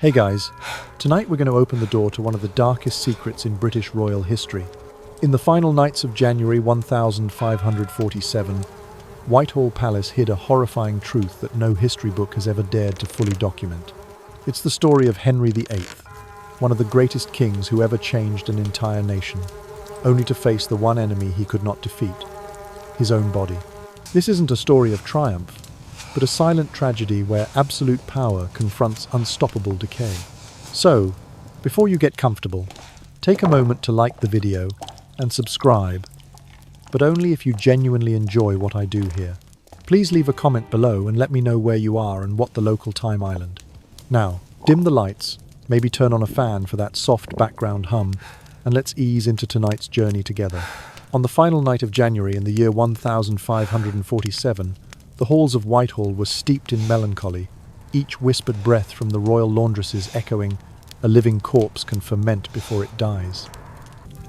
Hey guys, tonight we're going to open the door to one of the darkest secrets in British royal history. In the final nights of January 1547, Whitehall Palace hid a horrifying truth that no history book has ever dared to fully document. It's the story of Henry VIII, one of the greatest kings who ever changed an entire nation, only to face the one enemy he could not defeat, his own body. This isn't a story of triumph, but a silent tragedy where absolute power confronts unstoppable decay. So, before you get comfortable, take a moment to like the video and subscribe, but only if you genuinely enjoy what I do here. Please leave a comment below and let me know where you are and what the local time island. Now, dim the lights, maybe turn on a fan for that soft background hum, and let's ease into tonight's journey together. On the final night of January in the year 1547, the halls of Whitehall were steeped in melancholy, each whispered breath from the royal laundresses echoing, "A living corpse can ferment before it dies."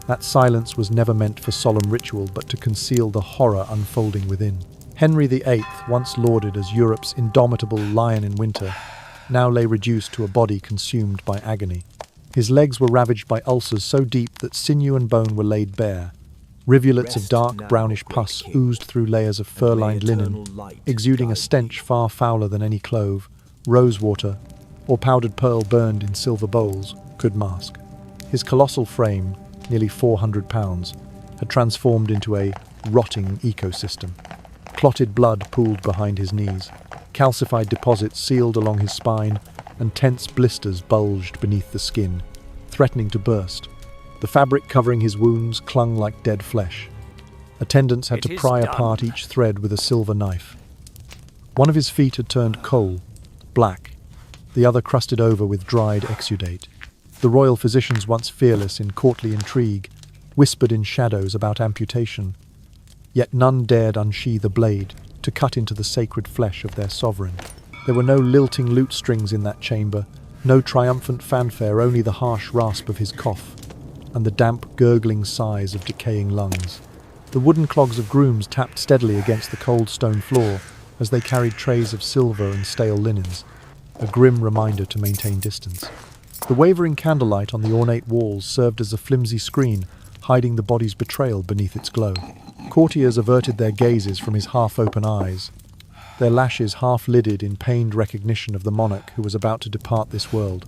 That silence was never meant for solemn ritual, but to conceal the horror unfolding within. Henry VIII, once lauded as Europe's indomitable lion in winter, now lay reduced to a body consumed by agony. His legs were ravaged by ulcers so deep that sinew and bone were laid bare. Rivulets of dark brownish pus oozed through layers of fur-lined linen, exuding a stench far fouler than any clove, rosewater, or powdered pearl burned in silver bowls could mask. His colossal frame, nearly 400 pounds, had transformed into a rotting ecosystem. Clotted blood pooled behind his knees, calcified deposits sealed along his spine, and tense blisters bulged beneath the skin, threatening to burst. The fabric covering his wounds clung like dead flesh. Attendants had to pry apart each thread with a silver knife. One of his feet had turned coal, black, the other crusted over with dried exudate. The royal physicians, once fearless in courtly intrigue, whispered in shadows about amputation, yet none dared unsheathe a blade to cut into the sacred flesh of their sovereign. There were no lilting lute strings in that chamber, no triumphant fanfare, only the harsh rasp of his cough and the damp, gurgling sighs of decaying lungs. The wooden clogs of grooms tapped steadily against the cold stone floor as they carried trays of silver and stale linens, a grim reminder to maintain distance. The wavering candlelight on the ornate walls served as a flimsy screen, hiding the body's betrayal beneath its glow. Courtiers averted their gazes from his half-open eyes, their lashes half-lidded in pained recognition of the monarch who was about to depart this world.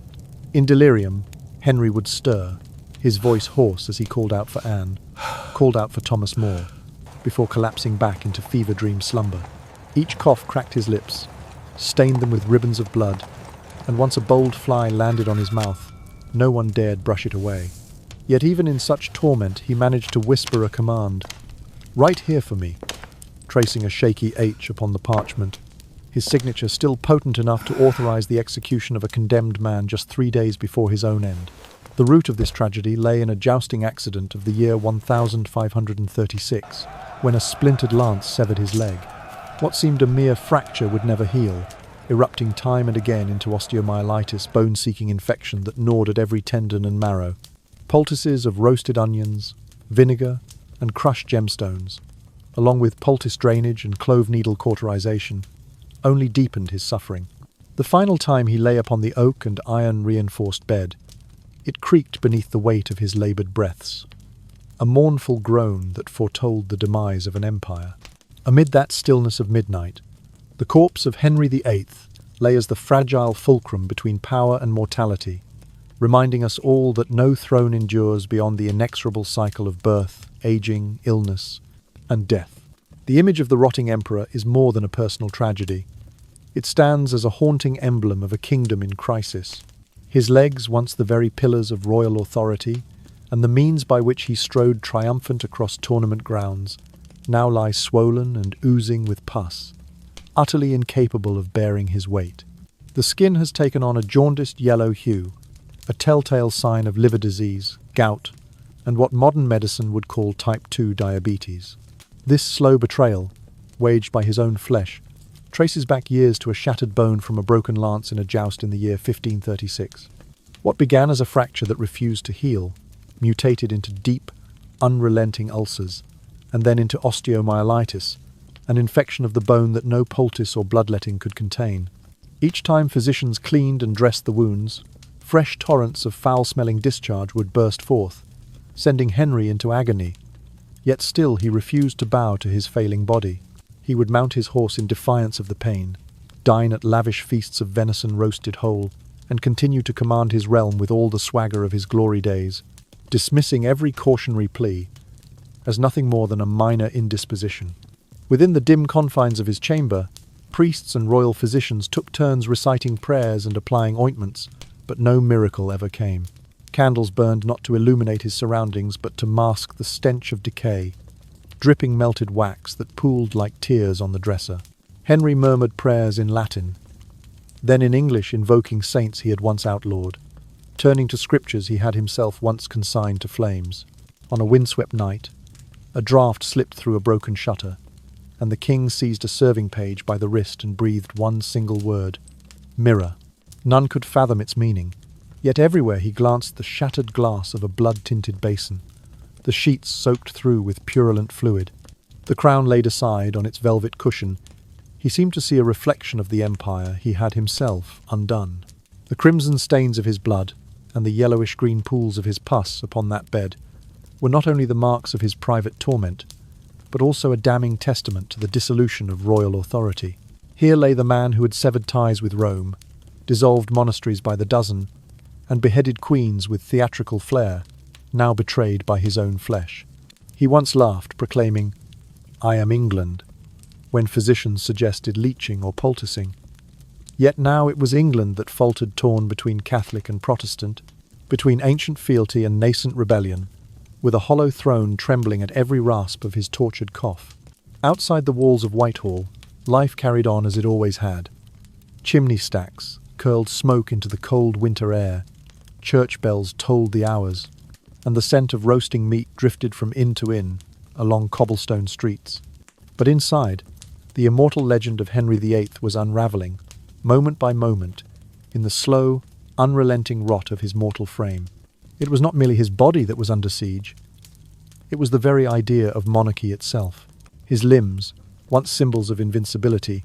In delirium, Henry would stir, his voice hoarse as he called out for Anne, called out for Thomas More, before collapsing back into fever-dream slumber. Each cough cracked his lips, stained them with ribbons of blood, and once a bold fly landed on his mouth, no one dared brush it away. Yet even in such torment, he managed to whisper a command, "Write here for me," tracing a shaky H upon the parchment, his signature still potent enough to authorize the execution of a condemned man just 3 days before his own end. The root of this tragedy lay in a jousting accident of the year 1536, when a splintered lance severed his leg. What seemed a mere fracture would never heal, erupting time and again into osteomyelitis, bone-seeking infection that gnawed at every tendon and marrow. Poultices of roasted onions, vinegar, and crushed gemstones, along with poultice drainage and clove needle cauterization, only deepened his suffering. The final time he lay upon the oak and iron-reinforced bed, it creaked beneath the weight of his laboured breaths, a mournful groan that foretold the demise of an empire. Amid that stillness of midnight, the corpse of Henry VIII lay as the fragile fulcrum between power and mortality, reminding us all that no throne endures beyond the inexorable cycle of birth, aging, illness, and death. The image of the rotting emperor is more than a personal tragedy. It stands as a haunting emblem of a kingdom in crisis. His legs, once the very pillars of royal authority, and the means by which he strode triumphant across tournament grounds, now lie swollen and oozing with pus, utterly incapable of bearing his weight. The skin has taken on a jaundiced yellow hue, a telltale sign of liver disease, gout, and what modern medicine would call type 2 diabetes. This slow betrayal, waged by his own flesh, traces back years to a shattered bone from a broken lance in a joust in the year 1536. What began as a fracture that refused to heal, mutated into deep, unrelenting ulcers, and then into osteomyelitis, an infection of the bone that no poultice or bloodletting could contain. Each time physicians cleaned and dressed the wounds, Fresh torrents of foul-smelling discharge would burst forth, sending Henry into agony. Yet still he refused to bow to his failing body. He would mount his horse in defiance of the pain, dine at lavish feasts of venison roasted whole, and continue to command his realm with all the swagger of his glory days, dismissing every cautionary plea as nothing more than a minor indisposition. Within the dim confines of his chamber, priests and royal physicians took turns reciting prayers and applying ointments, but no miracle ever came. Candles burned not to illuminate his surroundings, but to mask the stench of decay, dripping melted wax that pooled like tears on the dresser. Henry murmured prayers in Latin, then in English invoking saints he had once outlawed, turning to scriptures he had himself once consigned to flames. On a windswept night, a draught slipped through a broken shutter, and the king seized a serving page by the wrist and breathed one single word: mirror. None could fathom its meaning, yet everywhere he glanced the shattered glass of a blood-tinted basin, the sheets soaked through with purulent fluid. The crown laid aside on its velvet cushion, he seemed to see a reflection of the empire he had himself undone. The crimson stains of his blood and the yellowish-green pools of his pus upon that bed were not only the marks of his private torment, but also a damning testament to the dissolution of royal authority. Here lay the man who had severed ties with Rome, dissolved monasteries by the dozen, and beheaded queens with theatrical flair, now betrayed by his own flesh. He once laughed, proclaiming, "I am England," when physicians suggested leeching or poulticing. Yet now it was England that faltered, torn between Catholic and Protestant, between ancient fealty and nascent rebellion, with a hollow throne trembling at every rasp of his tortured cough. Outside the walls of Whitehall, life carried on as it always had. Chimney stacks curled smoke into the cold winter air, church bells tolled the hours, and the scent of roasting meat drifted from inn to inn along cobblestone streets. But inside, the immortal legend of Henry VIII was unravelling, moment by moment, in the slow, unrelenting rot of his mortal frame. It was not merely his body that was under siege. It was the very idea of monarchy itself. His limbs, once symbols of invincibility,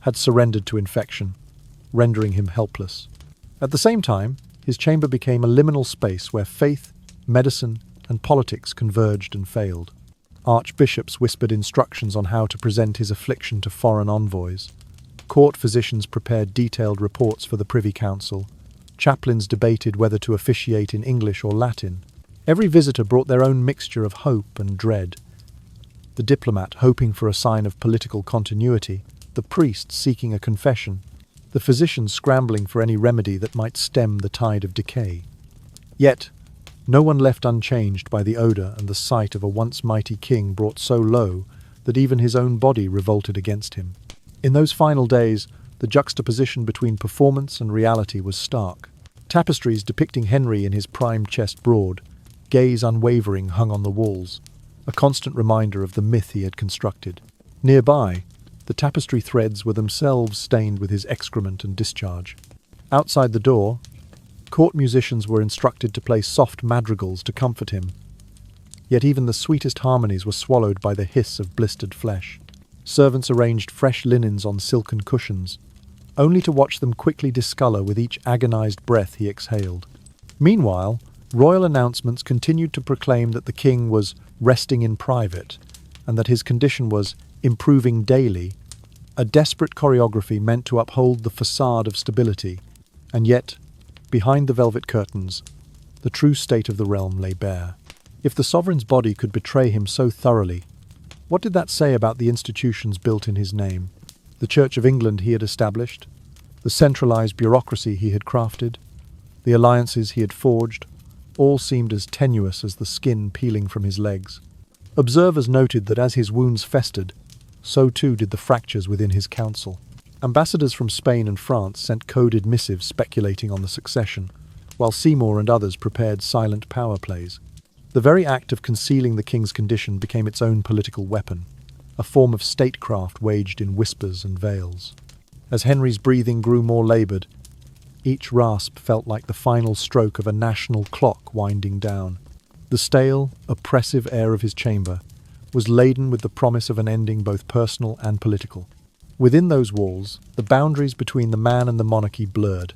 had surrendered to infection, rendering him helpless. At the same time, his chamber became a liminal space where faith, medicine, and politics converged and failed. Archbishops whispered instructions on how to present his affliction to foreign envoys. Court physicians prepared detailed reports for the Privy Council. Chaplains debated whether to officiate in English or Latin. Every visitor brought their own mixture of hope and dread. The diplomat hoping for a sign of political continuity, the priest seeking a confession, the physician scrambling for any remedy that might stem the tide of decay. Yet, no one left unchanged by the odour and the sight of a once mighty king brought so low that even his own body revolted against him. In those final days, the juxtaposition between performance and reality was stark. Tapestries depicting Henry in his prime chest broad, gaze unwavering, hung on the walls, a constant reminder of the myth he had constructed. Nearby, the tapestry threads were themselves stained with his excrement and discharge. Outside the door, court musicians were instructed to play soft madrigals to comfort him. Yet even the sweetest harmonies were swallowed by the hiss of blistered flesh. Servants arranged fresh linens on silken cushions, only to watch them quickly discolour with each agonized breath he exhaled. Meanwhile, royal announcements continued to proclaim that the king was resting in private, and that his condition was improving daily, a desperate choreography meant to uphold the facade of stability. And yet, behind the velvet curtains, the true state of the realm lay bare. If the sovereign's body could betray him so thoroughly, what did that say about the institutions built in his name? The Church of England he had established, the centralized bureaucracy he had crafted, the alliances he had forged, all seemed as tenuous as the skin peeling from his legs. Observers noted that as his wounds festered, so too did the fractures within his council. Ambassadors from Spain and France sent coded missives speculating on the succession, while Seymour and others prepared silent power plays. The very act of concealing the king's condition became its own political weapon, a form of statecraft waged in whispers and veils. As Henry's breathing grew more laboured, each rasp felt like the final stroke of a national clock winding down. The stale, oppressive air of his chamber was laden with the promise of an ending both personal and political. Within those walls, the boundaries between the man and the monarchy blurred.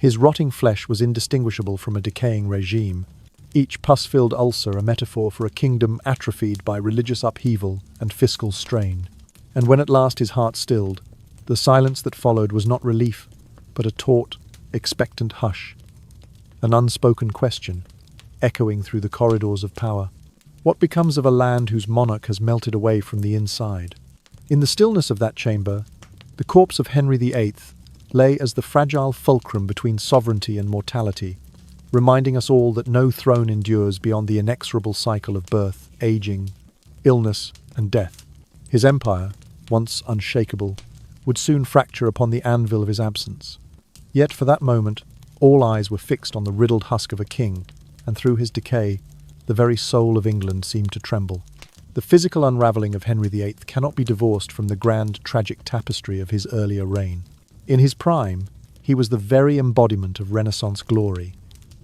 His rotting flesh was indistinguishable from a decaying regime, each pus-filled ulcer a metaphor for a kingdom atrophied by religious upheaval and fiscal strain. And when at last his heart stilled, the silence that followed was not relief, but a taut, expectant hush, an unspoken question, echoing through the corridors of power. What becomes of a land whose monarch has melted away from the inside? In the stillness of that chamber, the corpse of Henry VIII lay as the fragile fulcrum between sovereignty and mortality, reminding us all that no throne endures beyond the inexorable cycle of birth, aging, illness, and death. His empire, once unshakable, would soon fracture upon the anvil of his absence. Yet for that moment, all eyes were fixed on the riddled husk of a king, and through his decay, the very soul of England seemed to tremble. The physical unravelling of Henry VIII cannot be divorced from the grand tragic tapestry of his earlier reign. In his prime, he was the very embodiment of Renaissance glory,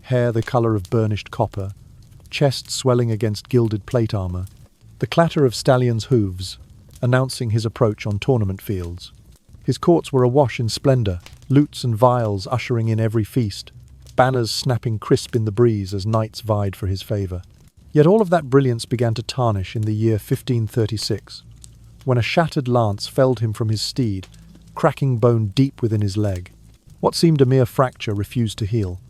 hair the colour of burnished copper, chest swelling against gilded plate armour, the clatter of stallions' hooves, announcing his approach on tournament fields. His courts were awash in splendour, lutes and vials ushering in every feast, banners snapping crisp in the breeze as knights vied for his favour. Yet all of that brilliance began to tarnish in the year 1536, when a shattered lance felled him from his steed, cracking bone deep within his leg. What seemed a mere fracture refused to heal.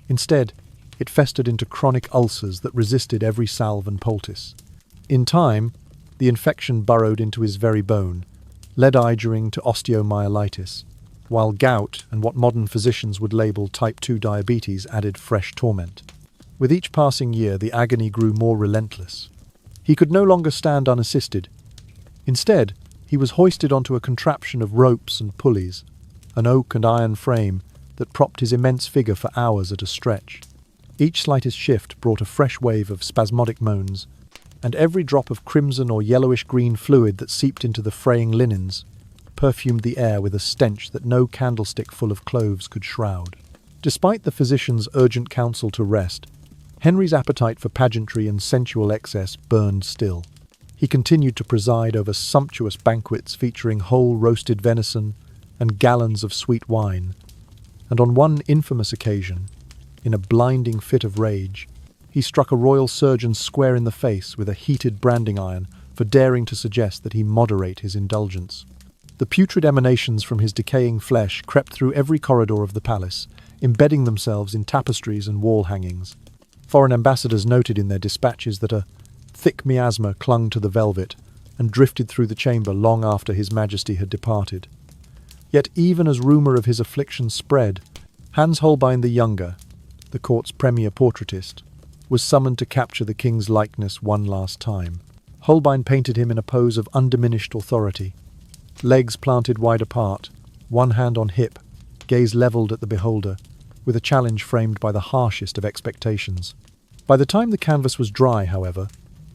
Instead, it festered into chronic ulcers that resisted every salve and poultice. In time, the infection burrowed into his very bone, lead-iduring to osteomyelitis, while gout and what modern physicians would label type 2 diabetes added fresh torment. With each passing year, the agony grew more relentless. He could no longer stand unassisted. Instead, he was hoisted onto a contraption of ropes and pulleys, an oak and iron frame that propped his immense figure for hours at a stretch. Each slightest shift brought a fresh wave of spasmodic moans, and every drop of crimson or yellowish-green fluid that seeped into the fraying linens perfumed the air with a stench that no candlestick full of cloves could shroud. Despite the physician's urgent counsel to rest, Henry's appetite for pageantry and sensual excess burned still. He continued to preside over sumptuous banquets featuring whole roasted venison and gallons of sweet wine, and on one infamous occasion, in a blinding fit of rage, he struck a royal surgeon square in the face with a heated branding iron for daring to suggest that he moderate his indulgence. The putrid emanations from his decaying flesh crept through every corridor of the palace, embedding themselves in tapestries and wall hangings. Foreign ambassadors noted in their dispatches that a thick miasma clung to the velvet and drifted through the chamber long after His Majesty had departed. Yet even as rumour of his affliction spread, Hans Holbein the Younger, the court's premier portraitist, was summoned to capture the king's likeness one last time. Holbein painted him in a pose of undiminished authority, legs planted wide apart, one hand on hip, gaze levelled at the beholder, with a challenge framed by the harshest of expectations. By the time the canvas was dry, however,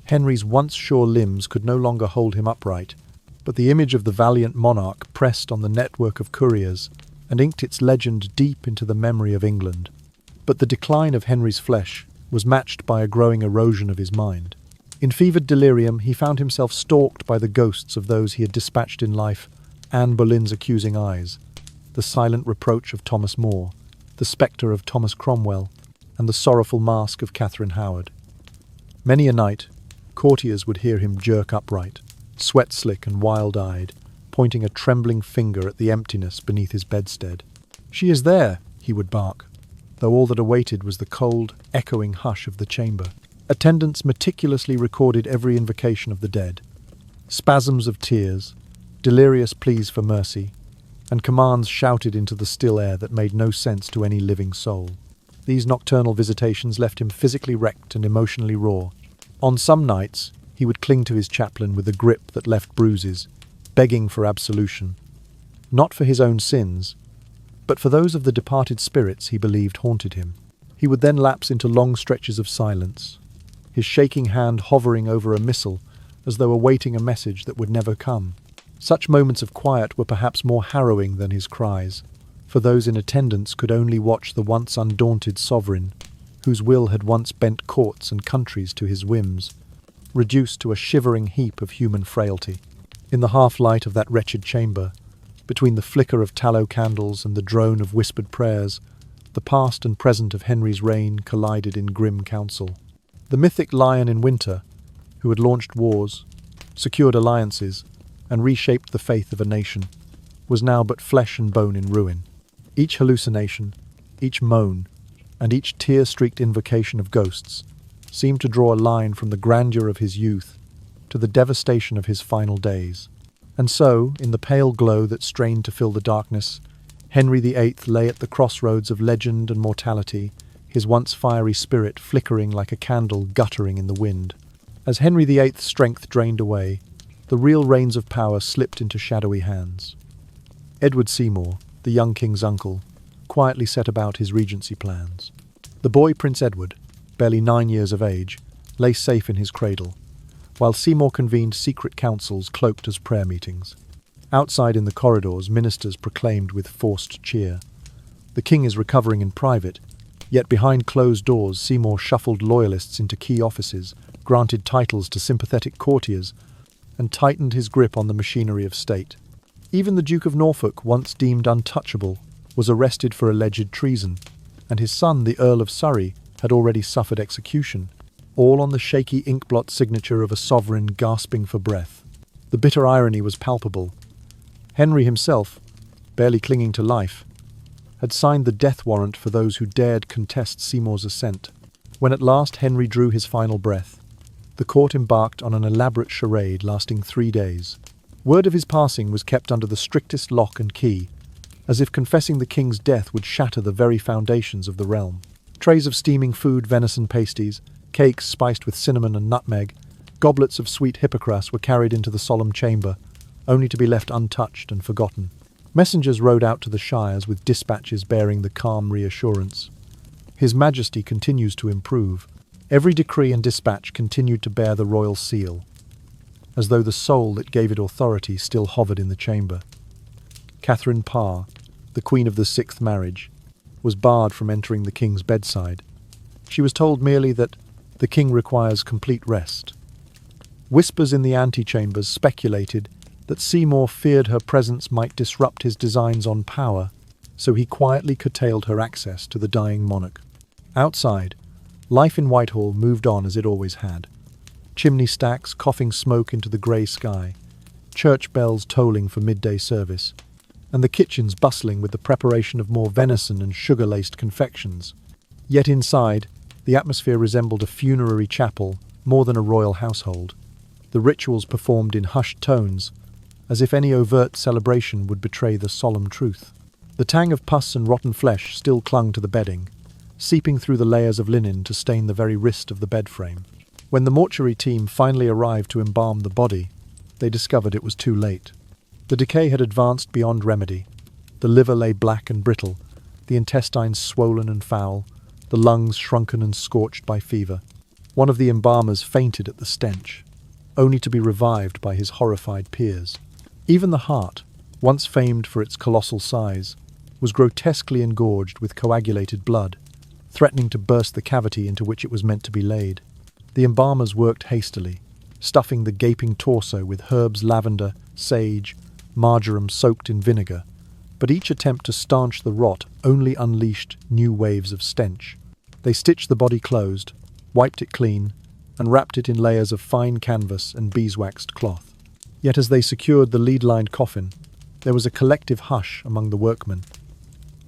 Henry's once sure limbs could no longer hold him upright, but the image of the valiant monarch pressed on the network of couriers and inked its legend deep into the memory of England. But the decline of Henry's flesh was matched by a growing erosion of his mind. In fevered delirium, he found himself stalked by the ghosts of those he had dispatched in life: Anne Boleyn's accusing eyes, the silent reproach of Thomas More, the spectre of Thomas Cromwell, and the sorrowful mask of Catherine Howard. Many a night, courtiers would hear him jerk upright, sweat-slick and wild-eyed, pointing a trembling finger at the emptiness beneath his bedstead. "She is there," he would bark, though all that awaited was the cold, echoing hush of the chamber. Attendants meticulously recorded every invocation of the dead, spasms of tears, delirious pleas for mercy, and commands shouted into the still air that made no sense to any living soul. These nocturnal visitations left him physically wrecked and emotionally raw. On some nights, he would cling to his chaplain with a grip that left bruises, begging for absolution, not for his own sins, but for those of the departed spirits he believed haunted him. He would then lapse into long stretches of silence, his shaking hand hovering over a missal as though awaiting a message that would never come. Such moments of quiet were perhaps more harrowing than his cries, for those in attendance could only watch the once undaunted sovereign, whose will had once bent courts and countries to his whims, reduced to a shivering heap of human frailty. In the half-light of that wretched chamber, between the flicker of tallow candles and the drone of whispered prayers, The past and present of Henry's reign collided in grim council. The mythic lion in winter, who had launched wars, secured alliances, and reshaped the faith of a nation, was now but flesh and bone in ruin. Each hallucination, each moan, and each tear-streaked invocation of ghosts seemed to draw a line from the grandeur of his youth to the devastation of his final days. And so, in the pale glow that strained to fill the darkness, Henry VIII lay at the crossroads of legend and mortality, his once fiery spirit flickering like a candle guttering in the wind. As Henry VIII's strength drained away, the real reins of power slipped into shadowy hands. Edward Seymour, the young king's uncle, quietly set about his regency plans. The boy Prince Edward, barely 9 years of age, lay safe in his cradle, while Seymour convened secret councils cloaked as prayer meetings. Outside in the corridors, ministers proclaimed with forced cheer, "The king is recovering in private," yet behind closed doors Seymour shuffled loyalists into key offices, granted titles to sympathetic courtiers, and tightened his grip on the machinery of state. Even the Duke of Norfolk, once deemed untouchable, was arrested for alleged treason, and his son, the Earl of Surrey, had already suffered execution, all on the shaky inkblot signature of a sovereign gasping for breath. The bitter irony was palpable. Henry himself, barely clinging to life, had signed the death warrant for those who dared contest Seymour's ascent. When at last Henry drew his final breath, the court embarked on an elaborate charade lasting 3 days. Word of his passing was kept under the strictest lock and key, as if confessing the king's death would shatter the very foundations of the realm. Trays of steaming food, venison pasties, cakes spiced with cinnamon and nutmeg, goblets of sweet hippocras were carried into the solemn chamber, only to be left untouched and forgotten. Messengers rode out to the shires with dispatches bearing the calm reassurance. His Majesty continues to improve. Every decree and dispatch continued to bear the royal seal, as though the soul that gave it authority still hovered in the chamber. Catherine Parr, the Queen of the Sixth Marriage, was barred from entering the king's bedside. She was told merely that the king requires complete rest. Whispers in the antechambers speculated that Seymour feared her presence might disrupt his designs on power, so he quietly curtailed her access to the dying monarch. Outside, life in Whitehall moved on as it always had. Chimney stacks coughing smoke into the grey sky, church bells tolling for midday service, and the kitchens bustling with the preparation of more venison and sugar-laced confections. Yet inside, the atmosphere resembled a funerary chapel more than a royal household. The rituals performed in hushed tones, as if any overt celebration would betray the solemn truth. The tang of pus and rotten flesh still clung to the bedding, seeping through the layers of linen to stain the very wrist of the bed frame. When the mortuary team finally arrived to embalm the body, they discovered it was too late. The decay had advanced beyond remedy. The liver lay black and brittle, the intestines swollen and foul, the lungs shrunken and scorched by fever. One of the embalmers fainted at the stench, only to be revived by his horrified peers. Even the heart, once famed for its colossal size, was grotesquely engorged with coagulated blood, threatening to burst the cavity into which it was meant to be laid. The embalmers worked hastily, stuffing the gaping torso with herbs, lavender, sage, marjoram soaked in vinegar, but each attempt to stanch the rot only unleashed new waves of stench. They stitched the body closed, wiped it clean, and wrapped it in layers of fine canvas and beeswaxed cloth. Yet as they secured the lead-lined coffin, there was a collective hush among the workmen.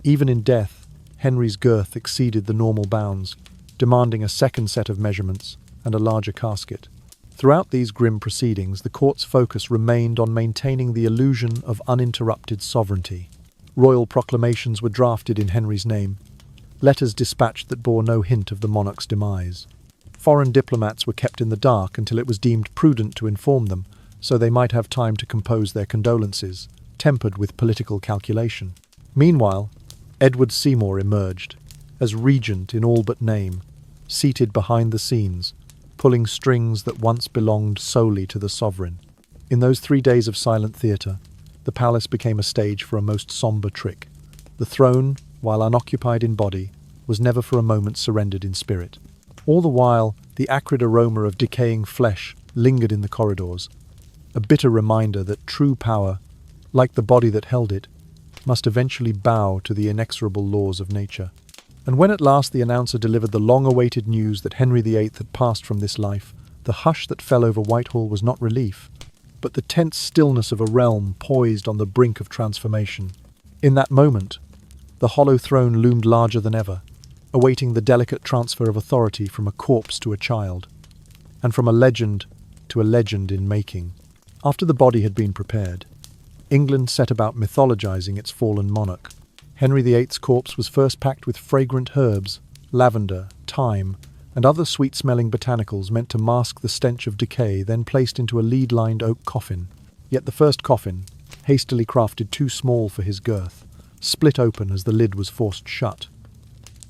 Even in death, Henry's girth exceeded the normal bounds, demanding a second set of measurements and a larger casket. Throughout these grim proceedings, the court's focus remained on maintaining the illusion of uninterrupted sovereignty. Royal proclamations were drafted in Henry's name, letters dispatched that bore no hint of the monarch's demise. Foreign diplomats were kept in the dark until it was deemed prudent to inform them, so they might have time to compose their condolences, tempered with political calculation. Meanwhile, Edward Seymour emerged, as regent in all but name, seated behind the scenes, pulling strings that once belonged solely to the sovereign. In those 3 days of silent theatre, the palace became a stage for a most sombre trick. The throne, while unoccupied in body, was never for a moment surrendered in spirit. All the while, the acrid aroma of decaying flesh lingered in the corridors, a bitter reminder that true power, like the body that held it, must eventually bow to the inexorable laws of nature. And when at last the announcer delivered the long-awaited news that Henry VIII had passed from this life, the hush that fell over Whitehall was not relief, but the tense stillness of a realm poised on the brink of transformation. In that moment, the hollow throne loomed larger than ever, awaiting the delicate transfer of authority from a corpse to a child, and from a legend to a legend in making. After the body had been prepared, England set about mythologizing its fallen monarch. Henry VIII's corpse was first packed with fragrant herbs, lavender, thyme, and other sweet-smelling botanicals meant to mask the stench of decay, then placed into a lead-lined oak coffin. Yet the first coffin, hastily crafted too small for his girth, split open as the lid was forced shut.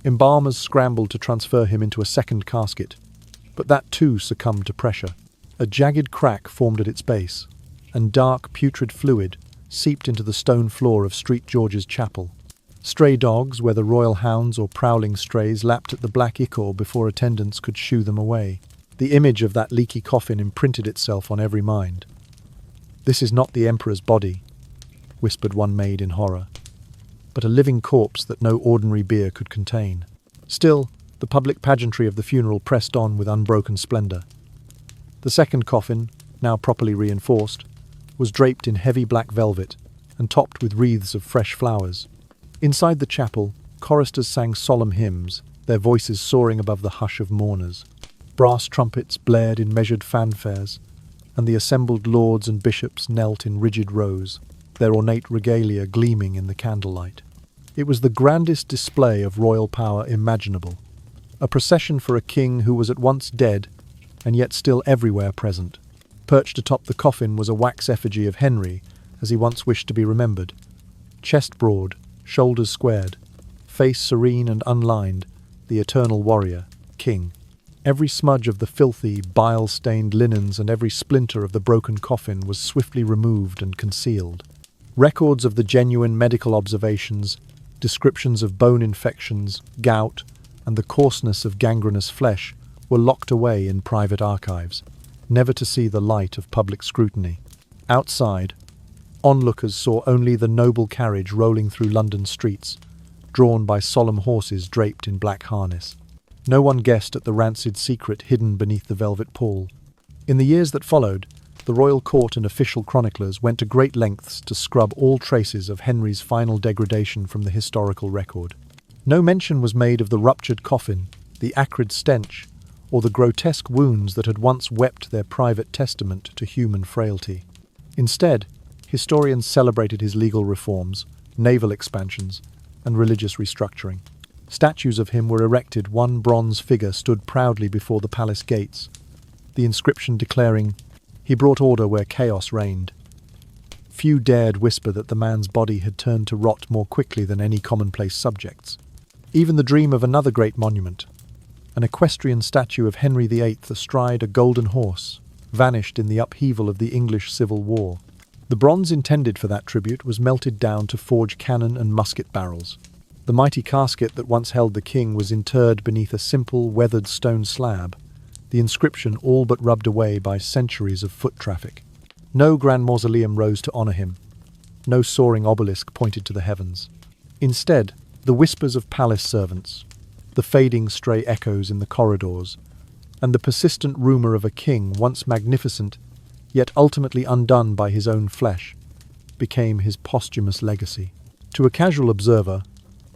Embalmers scrambled to transfer him into a second casket, but that too succumbed to pressure. A jagged crack formed at its base, and dark, putrid fluid seeped into the stone floor of St. George's Chapel. Stray dogs, whether royal hounds or prowling strays, lapped at the black ichor before attendants could shoo them away. The image of that leaky coffin imprinted itself on every mind. "This is not the emperor's body," whispered one maid in horror, "but a living corpse that no ordinary bier could contain." Still, the public pageantry of the funeral pressed on with unbroken splendor. The second coffin, now properly reinforced, was draped in heavy black velvet and topped with wreaths of fresh flowers. Inside the chapel, choristers sang solemn hymns, their voices soaring above the hush of mourners. Brass trumpets blared in measured fanfares, and the assembled lords and bishops knelt in rigid rows, their ornate regalia gleaming in the candlelight. It was the grandest display of royal power imaginable, a procession for a king who was at once dead and yet still everywhere present. Perched atop the coffin was a wax effigy of Henry, as he once wished to be remembered. Chest broad, shoulders squared, face serene and unlined, the eternal warrior, king. Every smudge of the filthy, bile-stained linens and every splinter of the broken coffin was swiftly removed and concealed. Records of the genuine medical observations, descriptions of bone infections, gout, and the coarseness of gangrenous flesh were locked away in private archives, never to see the light of public scrutiny. Outside, onlookers saw only the noble carriage rolling through London streets, drawn by solemn horses draped in black harness. No one guessed at the rancid secret hidden beneath the velvet pall. In the years that followed, the royal court and official chroniclers went to great lengths to scrub all traces of Henry's final degradation from the historical record. No mention was made of the ruptured coffin, the acrid stench, or the grotesque wounds that had once wept their private testament to human frailty. Instead, historians celebrated his legal reforms, naval expansions, and religious restructuring. Statues of him were erected. One bronze figure stood proudly before the palace gates, the inscription declaring, "He brought order where chaos reigned." Few dared whisper that the man's body had turned to rot more quickly than any commonplace subjects. Even the dream of another great monument, an equestrian statue of Henry VIII astride a golden horse, vanished in the upheaval of the English Civil War. The bronze intended for that tribute was melted down to forge cannon and musket barrels. The mighty casket that once held the king was interred beneath a simple, weathered stone slab, the inscription all but rubbed away by centuries of foot traffic. No grand mausoleum rose to honor him. No soaring obelisk pointed to the heavens. Instead, the whispers of palace servants, the fading stray echoes in the corridors, and the persistent rumor of a king once magnificent, yet ultimately undone by his own flesh, became his posthumous legacy. To a casual observer,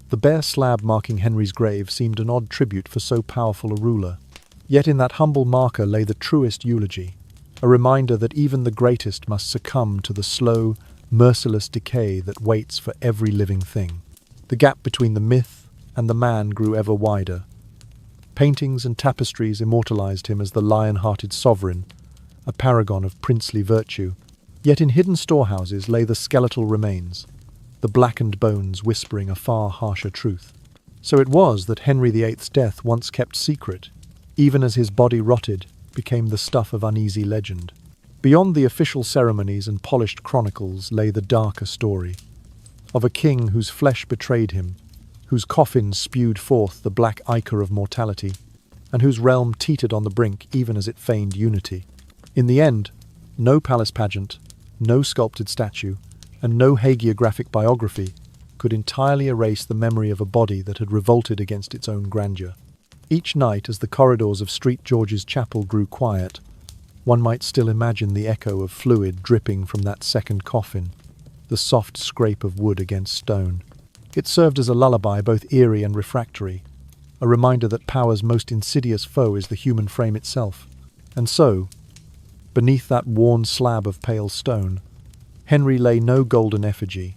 the bare slab marking Henry's grave seemed an odd tribute for so powerful a ruler. Yet in that humble marker lay the truest eulogy, a reminder that even the greatest must succumb to the slow, merciless decay that waits for every living thing. The gap between the myth and the man grew ever wider. Paintings and tapestries immortalized him as the lion-hearted sovereign, a paragon of princely virtue. Yet in hidden storehouses lay the skeletal remains, the blackened bones whispering a far harsher truth. So it was that Henry VIII's death, once kept secret, even as his body rotted, became the stuff of uneasy legend. Beyond the official ceremonies and polished chronicles lay the darker story, of a king whose flesh betrayed him, whose coffin spewed forth the black ichor of mortality, and whose realm teetered on the brink even as it feigned unity. In the end, no palace pageant, no sculpted statue, and no hagiographic biography could could entirely erase the memory of a body that had revolted against its own grandeur. Each night, as the corridors of St. George's Chapel grew quiet, one might still imagine the echo of fluid dripping from that second coffin, the soft scrape of wood against stone. It served as a lullaby both eerie and refractory, a reminder that power's most insidious foe is the human frame itself. And so, beneath that worn slab of pale stone, Henry lay no golden effigy,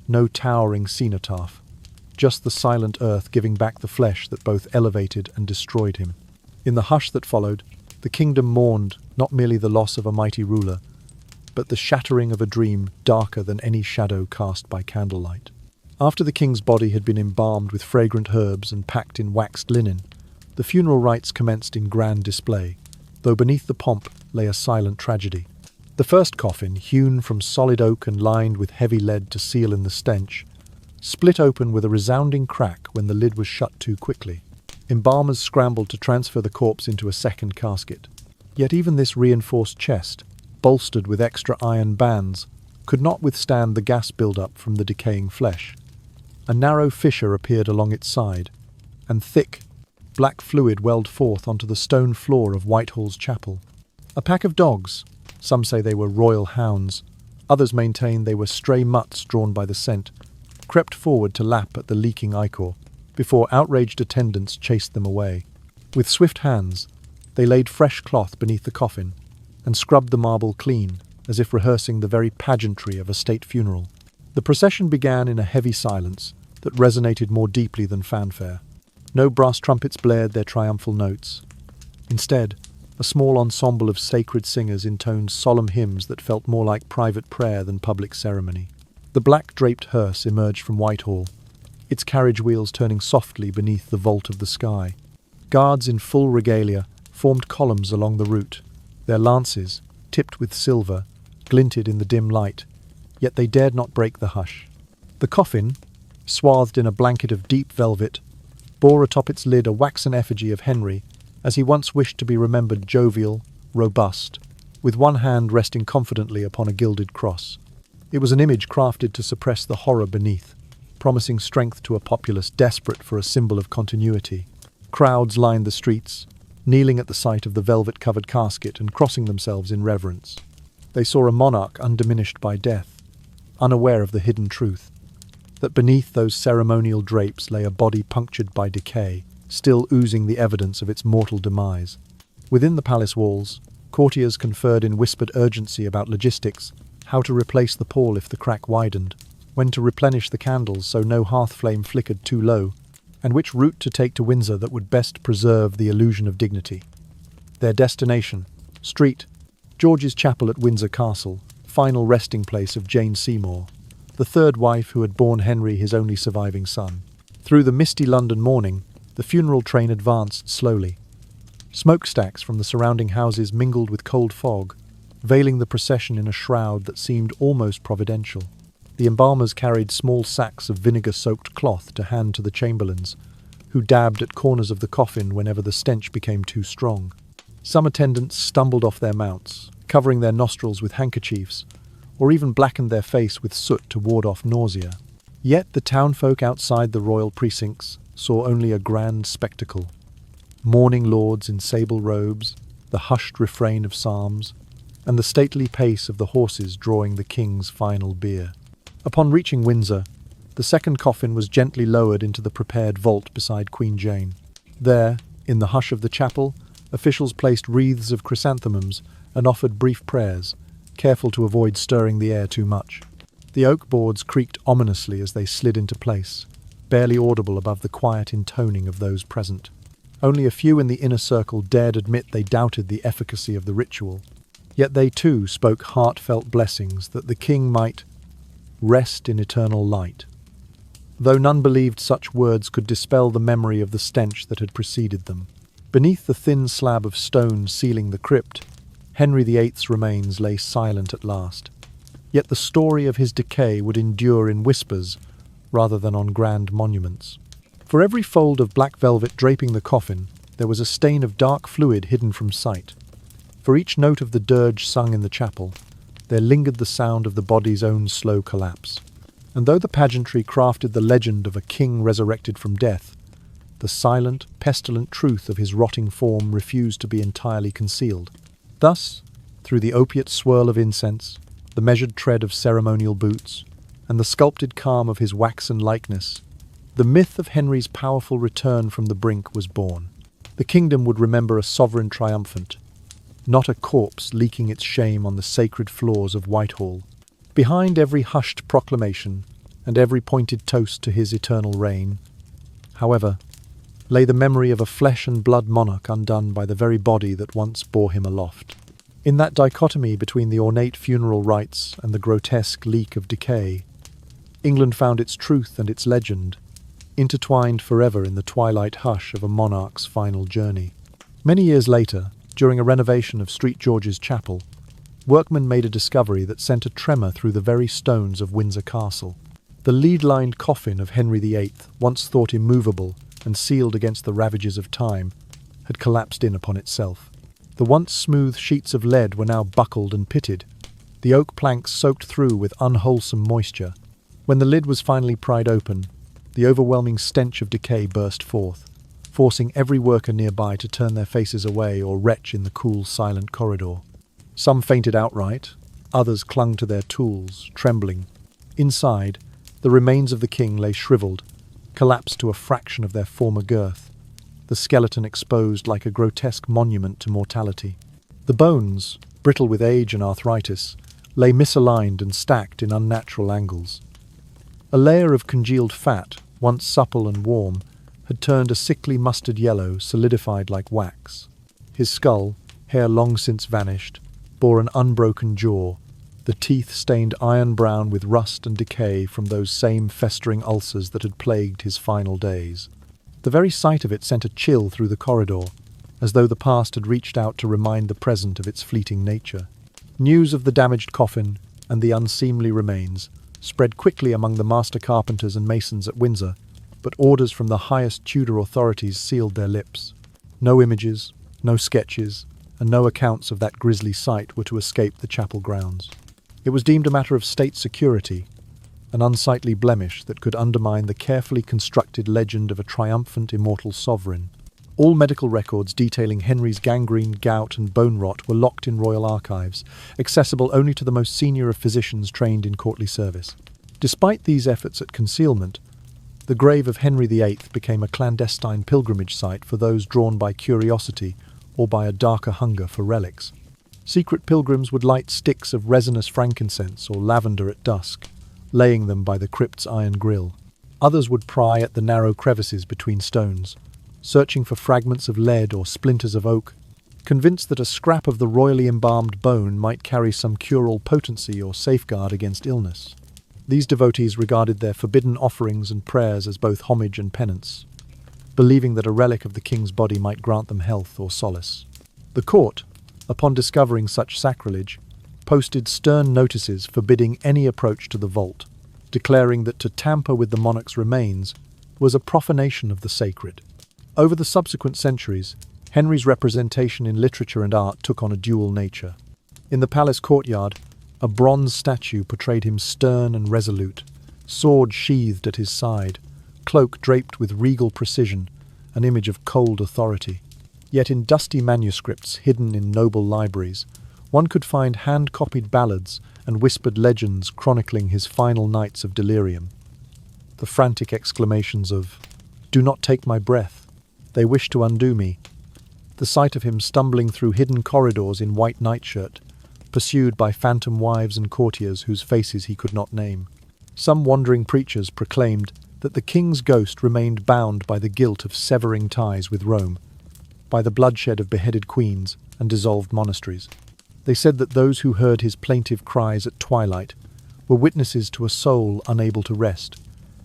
no towering cenotaph, just the silent earth giving back the flesh that both elevated and destroyed him. In the hush that followed, the kingdom mourned not merely the loss of a mighty ruler, but the shattering of a dream darker than any shadow cast by candlelight. After the king's body had been embalmed with fragrant herbs and packed in waxed linen, the funeral rites commenced in grand display, though beneath the pomp lay a silent tragedy. The first coffin, hewn from solid oak and lined with heavy lead to seal in the stench, split open with a resounding crack when the lid was shut too quickly. Embalmers scrambled to transfer the corpse into a second casket. Yet even this reinforced chest, bolstered with extra iron bands, could not withstand the gas build-up from the decaying flesh. A narrow fissure appeared along its side, and thick, black fluid welled forth onto the stone floor of Whitehall's chapel. A pack of dogs, some say they were royal hounds, others maintain they were stray mutts drawn by the scent, crept forward to lap at the leaking ichor, before outraged attendants chased them away. With swift hands, they laid fresh cloth beneath the coffin, and scrubbed the marble clean, as if rehearsing the very pageantry of a state funeral. The procession began in a heavy silence that resonated more deeply than fanfare. No brass trumpets blared their triumphal notes. Instead, a small ensemble of sacred singers intoned solemn hymns that felt more like private prayer than public ceremony. The black-draped hearse emerged from Whitehall, its carriage wheels turning softly beneath the vault of the sky. Guards in full regalia formed columns along the route. Their lances, tipped with silver, glinted in the dim light, yet they dared not break the hush. The coffin, swathed in a blanket of deep velvet, bore atop its lid a waxen effigy of Henry, as he once wished to be remembered jovial, robust, with one hand resting confidently upon a gilded cross. It was an image crafted to suppress the horror beneath, promising strength to a populace desperate for a symbol of continuity. Crowds lined the streets, kneeling at the sight of the velvet-covered casket and crossing themselves in reverence. They saw a monarch undiminished by death, unaware of the hidden truth, that beneath those ceremonial drapes lay a body punctured by decay, still oozing the evidence of its mortal demise. Within the palace walls, courtiers conferred in whispered urgency about logistics, how to replace the pall if the crack widened, when to replenish the candles so no hearth flame flickered too low, and which route to take to Windsor that would best preserve the illusion of dignity. Their destination, St. George's Chapel at Windsor Castle, final resting place of Jane Seymour, the third wife who had borne Henry his only surviving son. Through the misty London morning, the funeral train advanced slowly. Smokestacks from the surrounding houses mingled with cold fog, veiling the procession in a shroud that seemed almost providential. The embalmers carried small sacks of vinegar-soaked cloth to hand to the chamberlains, who dabbed at corners of the coffin whenever the stench became too strong. Some attendants stumbled off their mounts, covering their nostrils with handkerchiefs, or even blackened their face with soot to ward off nausea. Yet the townfolk outside the royal precincts saw only a grand spectacle. Mourning lords in sable robes, the hushed refrain of psalms, and the stately pace of the horses drawing the king's final bier. Upon reaching Windsor, the second coffin was gently lowered into the prepared vault beside Queen Jane. There, in the hush of the chapel, officials placed wreaths of chrysanthemums and offered brief prayers, careful to avoid stirring the air too much. The oak boards creaked ominously as they slid into place, barely audible above the quiet intoning of those present. Only a few in the inner circle dared admit they doubted the efficacy of the ritual. Yet they too spoke heartfelt blessings that the king might rest in eternal light, though none believed such words could dispel the memory of the stench that had preceded them. Beneath the thin slab of stone sealing the crypt, Henry VIII's remains lay silent at last. Yet the story of his decay would endure in whispers rather than on grand monuments. For every fold of black velvet draping the coffin, there was a stain of dark fluid hidden from sight. For each note of the dirge sung in the chapel, there lingered the sound of the body's own slow collapse. And though the pageantry crafted the legend of a king resurrected from death, the silent, pestilent truth of his rotting form refused to be entirely concealed. Thus, through the opiate swirl of incense, the measured tread of ceremonial boots, and the sculpted calm of his waxen likeness, the myth of Henry's powerful return from the brink was born. The kingdom would remember a sovereign triumphant, not a corpse leaking its shame on the sacred floors of Whitehall. Behind every hushed proclamation and every pointed toast to his eternal reign, however, lay the memory of a flesh and blood monarch undone by the very body that once bore him aloft. In that dichotomy between the ornate funeral rites and the grotesque leak of decay, England found its truth and its legend, intertwined forever in the twilight hush of a monarch's final journey. Many years later, during a renovation of St. George's Chapel, workmen made a discovery that sent a tremor through the very stones of Windsor Castle. The lead-lined coffin of Henry VIII, once thought immovable and sealed against the ravages of time, had collapsed in upon itself. The once smooth sheets of lead were now buckled and pitted, the oak planks soaked through with unwholesome moisture. When the lid was finally pried open, the overwhelming stench of decay burst forth, forcing every worker nearby to turn their faces away or retch in the cool, silent corridor. Some fainted outright, others clung to their tools, trembling. Inside, the remains of the king lay shriveled, collapsed to a fraction of their former girth, the skeleton exposed like a grotesque monument to mortality. The bones, brittle with age and arthritis, lay misaligned and stacked in unnatural angles. A layer of congealed fat, once supple and warm, had turned a sickly mustard yellow, solidified like wax. His skull, hair long since vanished, bore an unbroken jaw, the teeth stained iron-brown with rust and decay from those same festering ulcers that had plagued his final days. The very sight of it sent a chill through the corridor, as though the past had reached out to remind the present of its fleeting nature. News of the damaged coffin and the unseemly remains spread quickly among the master carpenters and masons at Windsor, but orders from the highest Tudor authorities sealed their lips. No images, no sketches, and no accounts of that grisly sight were to escape the chapel grounds. It was deemed a matter of state security, an unsightly blemish that could undermine the carefully constructed legend of a triumphant immortal sovereign. All medical records detailing Henry's gangrene, gout, and bone rot were locked in royal archives, accessible only to the most senior of physicians trained in courtly service. Despite these efforts at concealment, the grave of Henry VIII became a clandestine pilgrimage site for those drawn by curiosity or by a darker hunger for relics. Secret pilgrims would light sticks of resinous frankincense or lavender at dusk, laying them by the crypt's iron grille. Others would pry at the narrow crevices between stones, searching for fragments of lead or splinters of oak, convinced that a scrap of the royally embalmed bone might carry some cure-all potency or safeguard against illness. These devotees regarded their forbidden offerings and prayers as both homage and penance, believing that a relic of the king's body might grant them health or solace. The court, upon discovering such sacrilege, posted stern notices forbidding any approach to the vault, declaring that to tamper with the monarch's remains was a profanation of the sacred. Over the subsequent centuries, Henry's representation in literature and art took on a dual nature. In the palace courtyard, a bronze statue portrayed him stern and resolute, sword sheathed at his side, cloak draped with regal precision, an image of cold authority. Yet in dusty manuscripts hidden in noble libraries, one could find hand-copied ballads and whispered legends chronicling his final nights of delirium. The frantic exclamations of, "Do not take my breath! They wish to undo me." The sight of him stumbling through hidden corridors in white nightshirt, pursued by phantom wives and courtiers whose faces he could not name. Some wandering preachers proclaimed that the king's ghost remained bound by the guilt of severing ties with Rome, by the bloodshed of beheaded queens and dissolved monasteries. They said that those who heard his plaintive cries at twilight were witnesses to a soul unable to rest,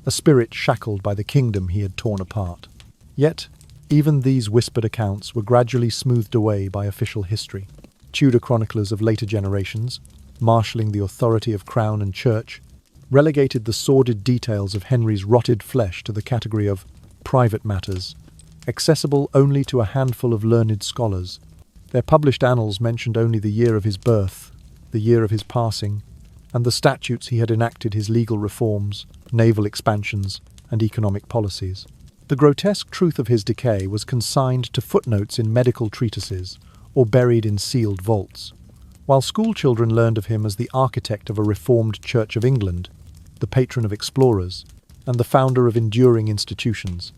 a spirit shackled by the kingdom he had torn apart. Yet, even these whispered accounts were gradually smoothed away by official history. Tudor chroniclers of later generations, marshalling the authority of crown and church, relegated the sordid details of Henry's rotted flesh to the category of private matters, accessible only to a handful of learned scholars. Their published annals mentioned only the year of his birth, the year of his passing, and the statutes he had enacted, his legal reforms, naval expansions, and economic policies. The grotesque truth of his decay was consigned to footnotes in medical treatises or buried in sealed vaults. While schoolchildren learned of him as the architect of a reformed Church of England, the patron of explorers, and the founder of enduring institutions,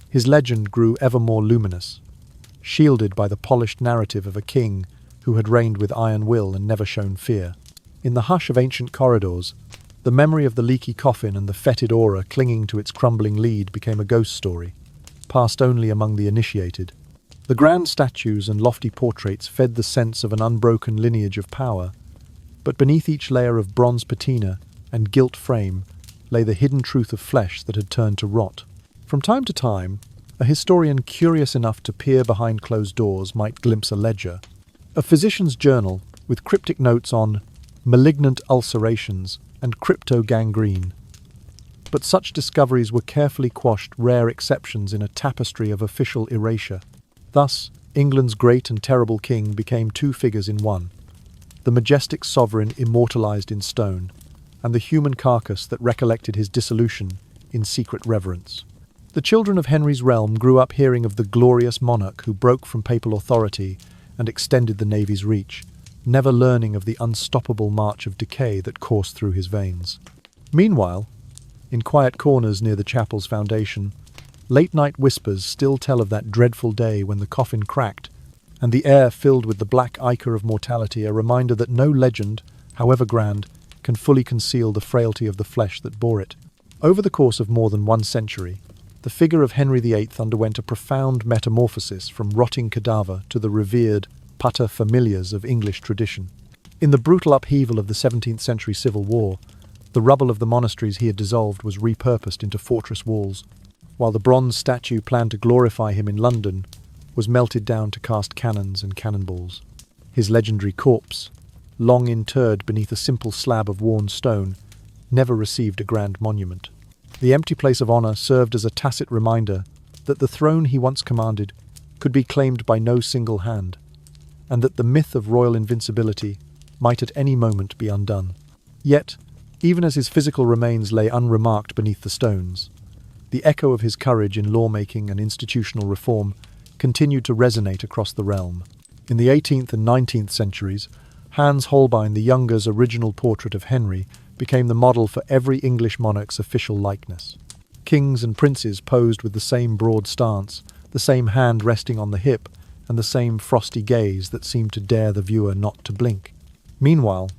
his legend grew ever more luminous, shielded by the polished narrative of a king who had reigned with iron will and never shown fear. In the hush of ancient corridors, the memory of the leaky coffin and the fetid aura clinging to its crumbling lid became a ghost story, passed only among the initiated. The grand statues and lofty portraits fed the sense of an unbroken lineage of power, but beneath each layer of bronze patina and gilt frame lay the hidden truth of flesh that had turned to rot. From time to time, a historian curious enough to peer behind closed doors might glimpse a ledger, a physician's journal with cryptic notes on malignant ulcerations and cryptogangrene. But such discoveries were carefully quashed, rare exceptions in a tapestry of official erasure. Thus, England's great and terrible king became two figures in one: the majestic sovereign immortalized in stone, and the human carcass that recollected his dissolution in secret reverence. The children of Henry's realm grew up hearing of the glorious monarch who broke from papal authority and extended the navy's reach, never learning of the unstoppable march of decay that coursed through his veins. Meanwhile, in quiet corners near the chapel's foundation, late-night whispers still tell of that dreadful day when the coffin cracked and the air filled with the black ichor of mortality, a reminder that no legend, however grand, can fully conceal the frailty of the flesh that bore it. Over the course of more than 1 century, the figure of Henry VIII underwent a profound metamorphosis from rotting cadaver to the revered pater familias of English tradition. In the brutal upheaval of the 17th century Civil War, the rubble of the monasteries he had dissolved was repurposed into fortress walls, while the bronze statue planned to glorify him in London was melted down to cast cannons and cannonballs. His legendary corpse, long interred beneath a simple slab of worn stone, never received a grand monument. The empty place of honor served as a tacit reminder that the throne he once commanded could be claimed by no single hand, and that the myth of royal invincibility might at any moment be undone. Yet, even as his physical remains lay unremarked beneath the stones, the echo of his courage in lawmaking and institutional reform continued to resonate across the realm. In the 18th and 19th centuries, Hans Holbein the Younger's original portrait of Henry became the model for every English monarch's official likeness. Kings and princes posed with the same broad stance, the same hand resting on the hip, and the same frosty gaze that seemed to dare the viewer not to blink. Meanwhile,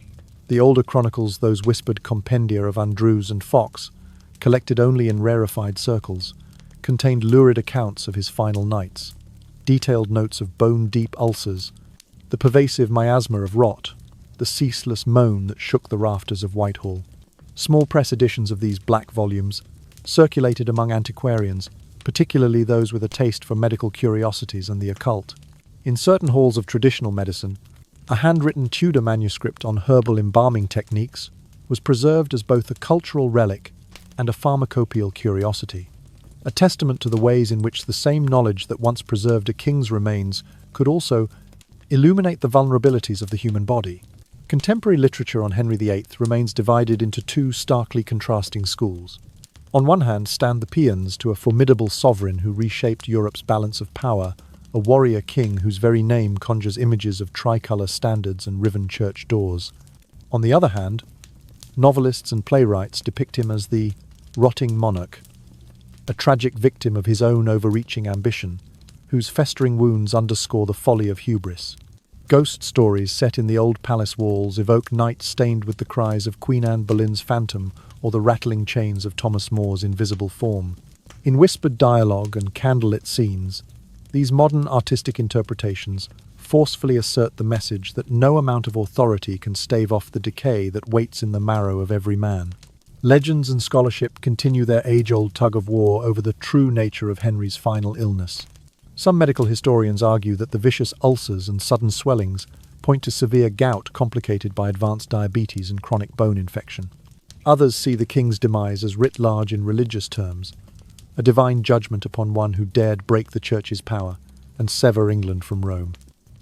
the older chronicles, those whispered compendia of Andrews and Fox, collected only in rarefied circles, contained lurid accounts of his final nights, detailed notes of bone-deep ulcers, the pervasive miasma of rot, the ceaseless moan that shook the rafters of Whitehall. Small press editions of these black volumes circulated among antiquarians, particularly those with a taste for medical curiosities and the occult. In certain halls of traditional medicine, a handwritten Tudor manuscript on herbal embalming techniques was preserved as both a cultural relic and a pharmacopoeial curiosity, a testament to the ways in which the same knowledge that once preserved a king's remains could also illuminate the vulnerabilities of the human body. Contemporary literature on Henry VIII remains divided into two starkly contrasting schools. On one hand stand the paeans to a formidable sovereign who reshaped Europe's balance of power, a warrior king whose very name conjures images of tricolour standards and riven church doors. On the other hand, novelists and playwrights depict him as the rotting monarch, a tragic victim of his own overreaching ambition, whose festering wounds underscore the folly of hubris. Ghost stories set in the old palace walls evoke nights stained with the cries of Queen Anne Boleyn's phantom or the rattling chains of Thomas More's invisible form. In whispered dialogue and candlelit scenes, these modern artistic interpretations forcefully assert the message that no amount of authority can stave off the decay that waits in the marrow of every man. Legends and scholarship continue their age-old tug-of-war over the true nature of Henry's final illness. Some medical historians argue that the vicious ulcers and sudden swellings point to severe gout complicated by advanced diabetes and chronic bone infection. Others see the king's demise as writ large in religious terms, a divine judgment upon one who dared break the church's power and sever England from Rome.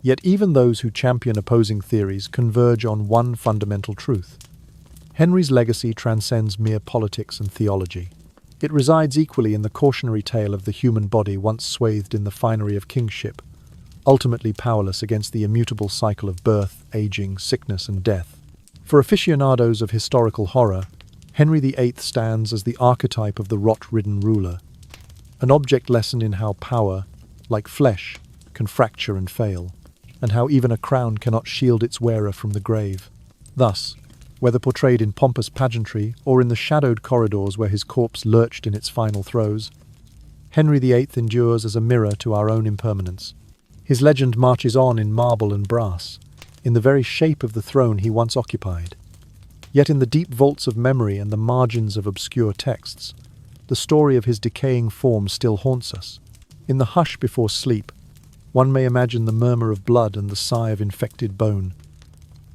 Yet even those who champion opposing theories converge on one fundamental truth. Henry's legacy transcends mere politics and theology. It resides equally in the cautionary tale of the human body once swathed in the finery of kingship, ultimately powerless against the immutable cycle of birth, aging, sickness, and death. For aficionados of historical horror, Henry VIII stands as the archetype of the rot-ridden ruler, an object lesson in how power, like flesh, can fracture and fail, and how even a crown cannot shield its wearer from the grave. Thus, whether portrayed in pompous pageantry or in the shadowed corridors where his corpse lurched in its final throes, Henry VIII endures as a mirror to our own impermanence. His legend marches on in marble and brass, in the very shape of the throne he once occupied. Yet in the deep vaults of memory and the margins of obscure texts, the story of his decaying form still haunts us. In the hush before sleep, one may imagine the murmur of blood and the sigh of infected bone,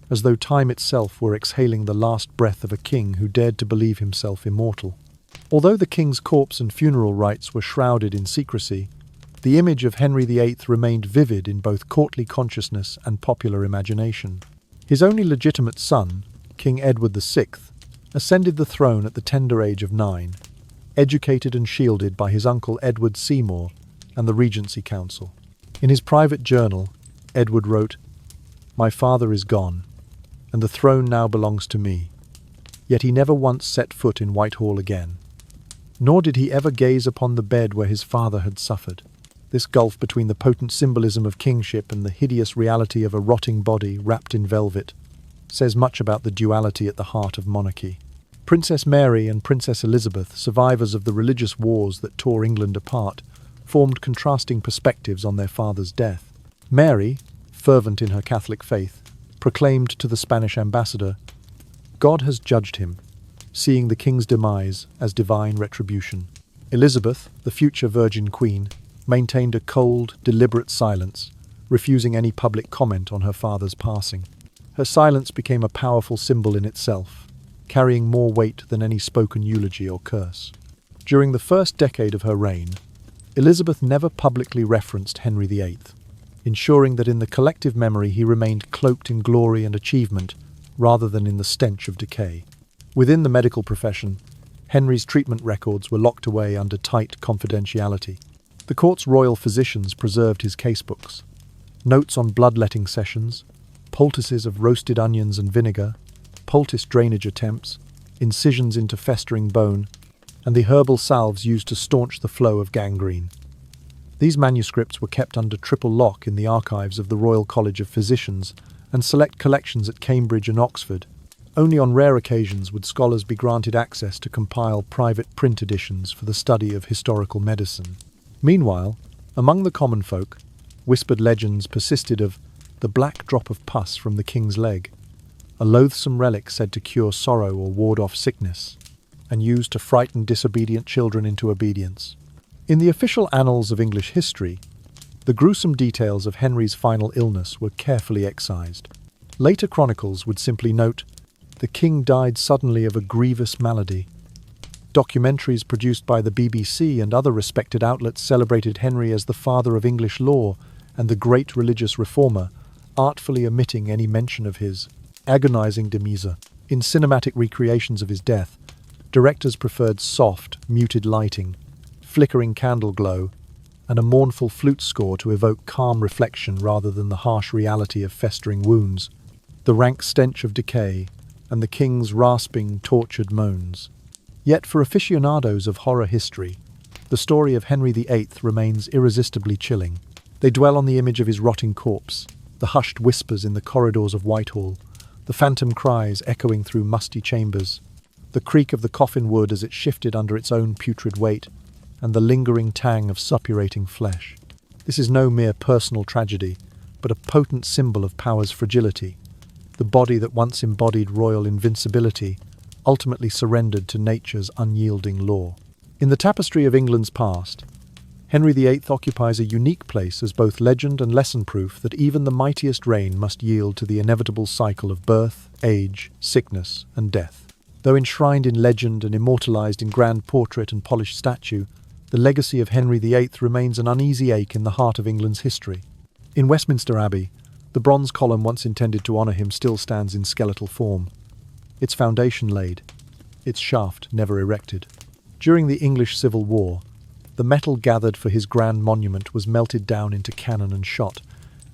as though time itself were exhaling the last breath of a king who dared to believe himself immortal. Although the king's corpse and funeral rites were shrouded in secrecy, the image of Henry VIII remained vivid in both courtly consciousness and popular imagination. His only legitimate son, King Edward VI, ascended the throne at the tender age of 9, educated and shielded by his uncle Edward Seymour and the Regency Council. In his private journal, Edward wrote, "My father is gone, and the throne now belongs to me." Yet he never once set foot in Whitehall again. Nor did he ever gaze upon the bed where his father had suffered. This gulf between the potent symbolism of kingship and the hideous reality of a rotting body wrapped in velvet says much about the duality at the heart of monarchy. Princess Mary and Princess Elizabeth, survivors of the religious wars that tore England apart, formed contrasting perspectives on their father's death. Mary, fervent in her Catholic faith, proclaimed to the Spanish ambassador, "God has judged him," seeing the king's demise as divine retribution. Elizabeth, the future Virgin Queen, maintained a cold, deliberate silence, refusing any public comment on her father's passing. Her silence became a powerful symbol in itself, carrying more weight than any spoken eulogy or curse. During the first decade of her reign, Elizabeth never publicly referenced Henry VIII, ensuring that in the collective memory he remained cloaked in glory and achievement rather than in the stench of decay. Within the medical profession, Henry's treatment records were locked away under tight confidentiality. The court's royal physicians preserved his casebooks, notes on bloodletting sessions, poultices of roasted onions and vinegar, poultice drainage attempts, incisions into festering bone, and the herbal salves used to staunch the flow of gangrene. These manuscripts were kept under triple lock in the archives of the Royal College of Physicians and select collections at Cambridge and Oxford. Only on rare occasions would scholars be granted access to compile private print editions for the study of historical medicine. Meanwhile, among the common folk, whispered legends persisted of the black drop of pus from the king's leg, a loathsome relic said to cure sorrow or ward off sickness, and used to frighten disobedient children into obedience. In the official annals of English history, the gruesome details of Henry's final illness were carefully excised. Later chronicles would simply note, "The king died suddenly of a grievous malady." Documentaries produced by the BBC and other respected outlets celebrated Henry as the father of English law and the great religious reformer, artfully omitting any mention of his agonizing demise. In cinematic recreations of his death, directors preferred soft, muted lighting, flickering candle glow, and a mournful flute score to evoke calm reflection rather than the harsh reality of festering wounds, the rank stench of decay, and the king's rasping, tortured moans. Yet for aficionados of horror history, the story of Henry VIII remains irresistibly chilling. They dwell on the image of his rotting corpse, the hushed whispers in the corridors of Whitehall, the phantom cries echoing through musty chambers, the creak of the coffin wood as it shifted under its own putrid weight, and the lingering tang of suppurating flesh. This is no mere personal tragedy, but a potent symbol of power's fragility. The body that once embodied royal invincibility ultimately surrendered to nature's unyielding law. In the tapestry of England's past, Henry VIII occupies a unique place as both legend and lesson proof that even the mightiest reign must yield to the inevitable cycle of birth, age, sickness, and death. Though enshrined in legend and immortalized in grand portrait and polished statue, the legacy of Henry VIII remains an uneasy ache in the heart of England's history. In Westminster Abbey, the bronze column once intended to honour him still stands in skeletal form, its foundation laid, its shaft never erected. During the English Civil War, the metal gathered for his grand monument was melted down into cannon and shot,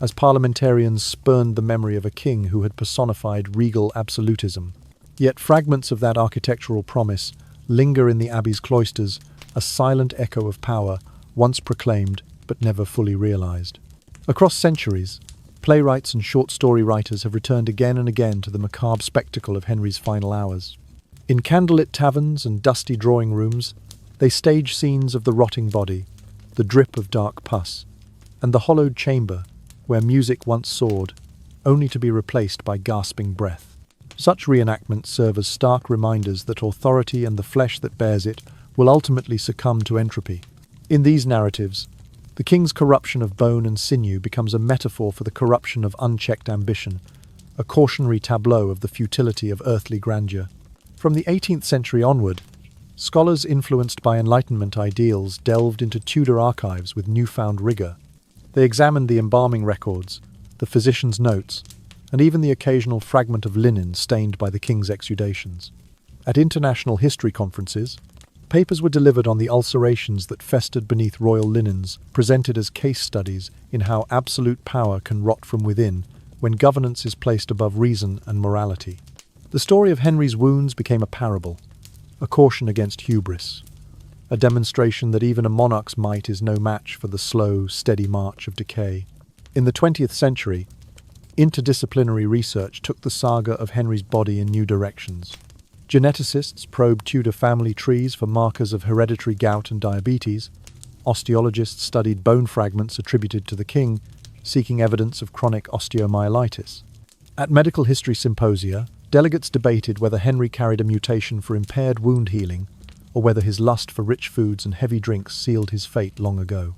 as parliamentarians spurned the memory of a king who had personified regal absolutism. Yet fragments of that architectural promise linger in the abbey's cloisters, a silent echo of power once proclaimed but never fully realized. Across centuries, playwrights and short story writers have returned again and again to the macabre spectacle of Henry's final hours. In candlelit taverns and dusty drawing rooms, they stage scenes of the rotting body, the drip of dark pus, and the hollowed chamber where music once soared, only to be replaced by gasping breath. Such reenactments serve as stark reminders that authority and the flesh that bears it will ultimately succumb to entropy. In these narratives, the king's corruption of bone and sinew becomes a metaphor for the corruption of unchecked ambition, a cautionary tableau of the futility of earthly grandeur. From the 18th century onward, scholars influenced by Enlightenment ideals delved into Tudor archives with newfound rigor. They examined the embalming records, the physician's notes, and even the occasional fragment of linen stained by the king's exudations. At international history conferences, papers were delivered on the ulcerations that festered beneath royal linens, presented as case studies in how absolute power can rot from within when governance is placed above reason and morality. The story of Henry's wounds became a parable, a caution against hubris, a demonstration that even a monarch's might is no match for the slow, steady march of decay. In the 20th century, interdisciplinary research took the saga of Henry's body in new directions. Geneticists probed Tudor family trees for markers of hereditary gout and diabetes. Osteologists studied bone fragments attributed to the king, seeking evidence of chronic osteomyelitis. At medical history symposia, delegates debated whether Henry carried a mutation for impaired wound healing, or whether his lust for rich foods and heavy drinks sealed his fate long ago.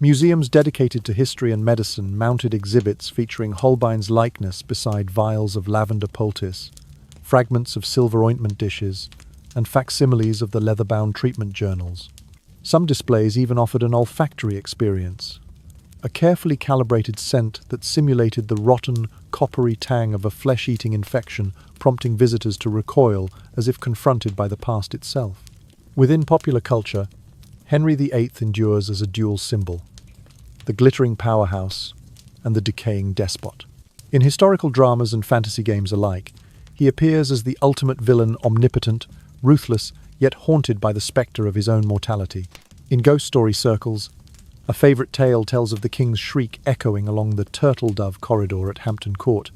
Museums dedicated to history and medicine mounted exhibits featuring Holbein's likeness beside vials of lavender poultice, fragments of silver ointment dishes, and facsimiles of the leather-bound treatment journals. Some displays even offered an olfactory experience, a carefully calibrated scent that simulated the rotten, coppery tang of a flesh-eating infection, prompting visitors to recoil as if confronted by the past itself. Within popular culture, Henry VIII endures as a dual symbol, the glittering powerhouse and the decaying despot. In historical dramas and fantasy games alike, he appears as the ultimate villain, omnipotent, ruthless, yet haunted by the spectre of his own mortality. In ghost story circles, a favourite tale tells of the king's shriek echoing along the turtle-dove corridor at Hampton Court,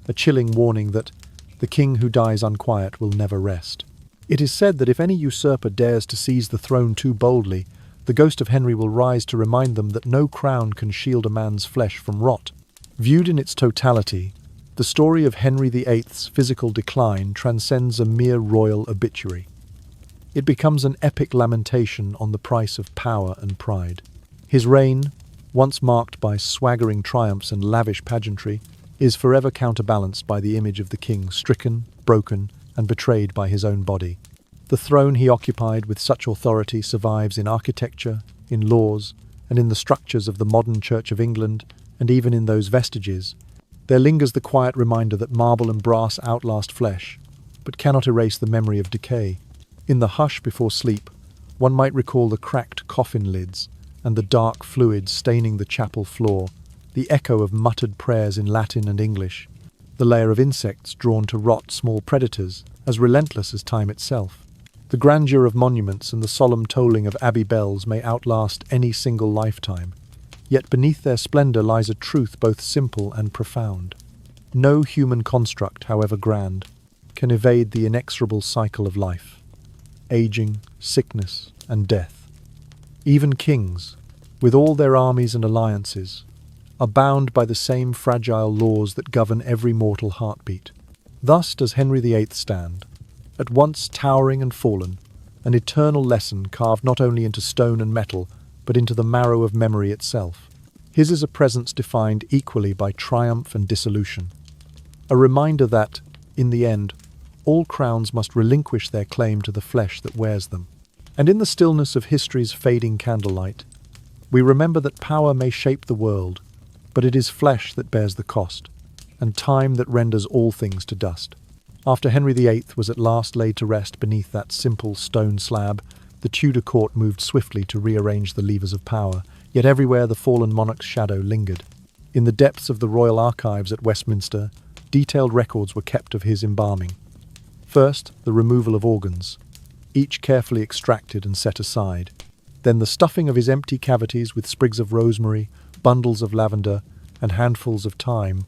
a chilling warning that the king who dies unquiet will never rest. It is said that if any usurper dares to seize the throne too boldly, the ghost of Henry will rise to remind them that no crown can shield a man's flesh from rot. Viewed in its totality, the story of Henry VIII's physical decline transcends a mere royal obituary. It becomes an epic lamentation on the price of power and pride. His reign, once marked by swaggering triumphs and lavish pageantry, is forever counterbalanced by the image of the king stricken, broken, and betrayed by his own body. The throne he occupied with such authority survives in architecture, in laws, and in the structures of the modern Church of England, and even in those vestiges. There lingers the quiet reminder that marble and brass outlast flesh, but cannot erase the memory of decay. In the hush before sleep, one might recall the cracked coffin lids and the dark fluid staining the chapel floor, the echo of muttered prayers in Latin and English, the layer of insects drawn to rot small predators, as relentless as time itself. The grandeur of monuments and the solemn tolling of abbey bells may outlast any single lifetime, yet beneath their splendour lies a truth both simple and profound. No human construct, however grand, can evade the inexorable cycle of life, aging, sickness, and death. Even kings, with all their armies and alliances, are bound by the same fragile laws that govern every mortal heartbeat. Thus does Henry VIII stand, at once towering and fallen, an eternal lesson carved not only into stone and metal, but into the marrow of memory itself. His is a presence defined equally by triumph and dissolution, a reminder that, in the end, all crowns must relinquish their claim to the flesh that wears them. And in the stillness of history's fading candlelight, we remember that power may shape the world, but it is flesh that bears the cost, and time that renders all things to dust. After Henry VIII was at last laid to rest beneath that simple stone slab, the Tudor court moved swiftly to rearrange the levers of power, yet everywhere the fallen monarch's shadow lingered. In the depths of the royal archives at Westminster, detailed records were kept of his embalming. First, the removal of organs, each carefully extracted and set aside. Then the stuffing of his empty cavities with sprigs of rosemary, bundles of lavender, and handfuls of thyme,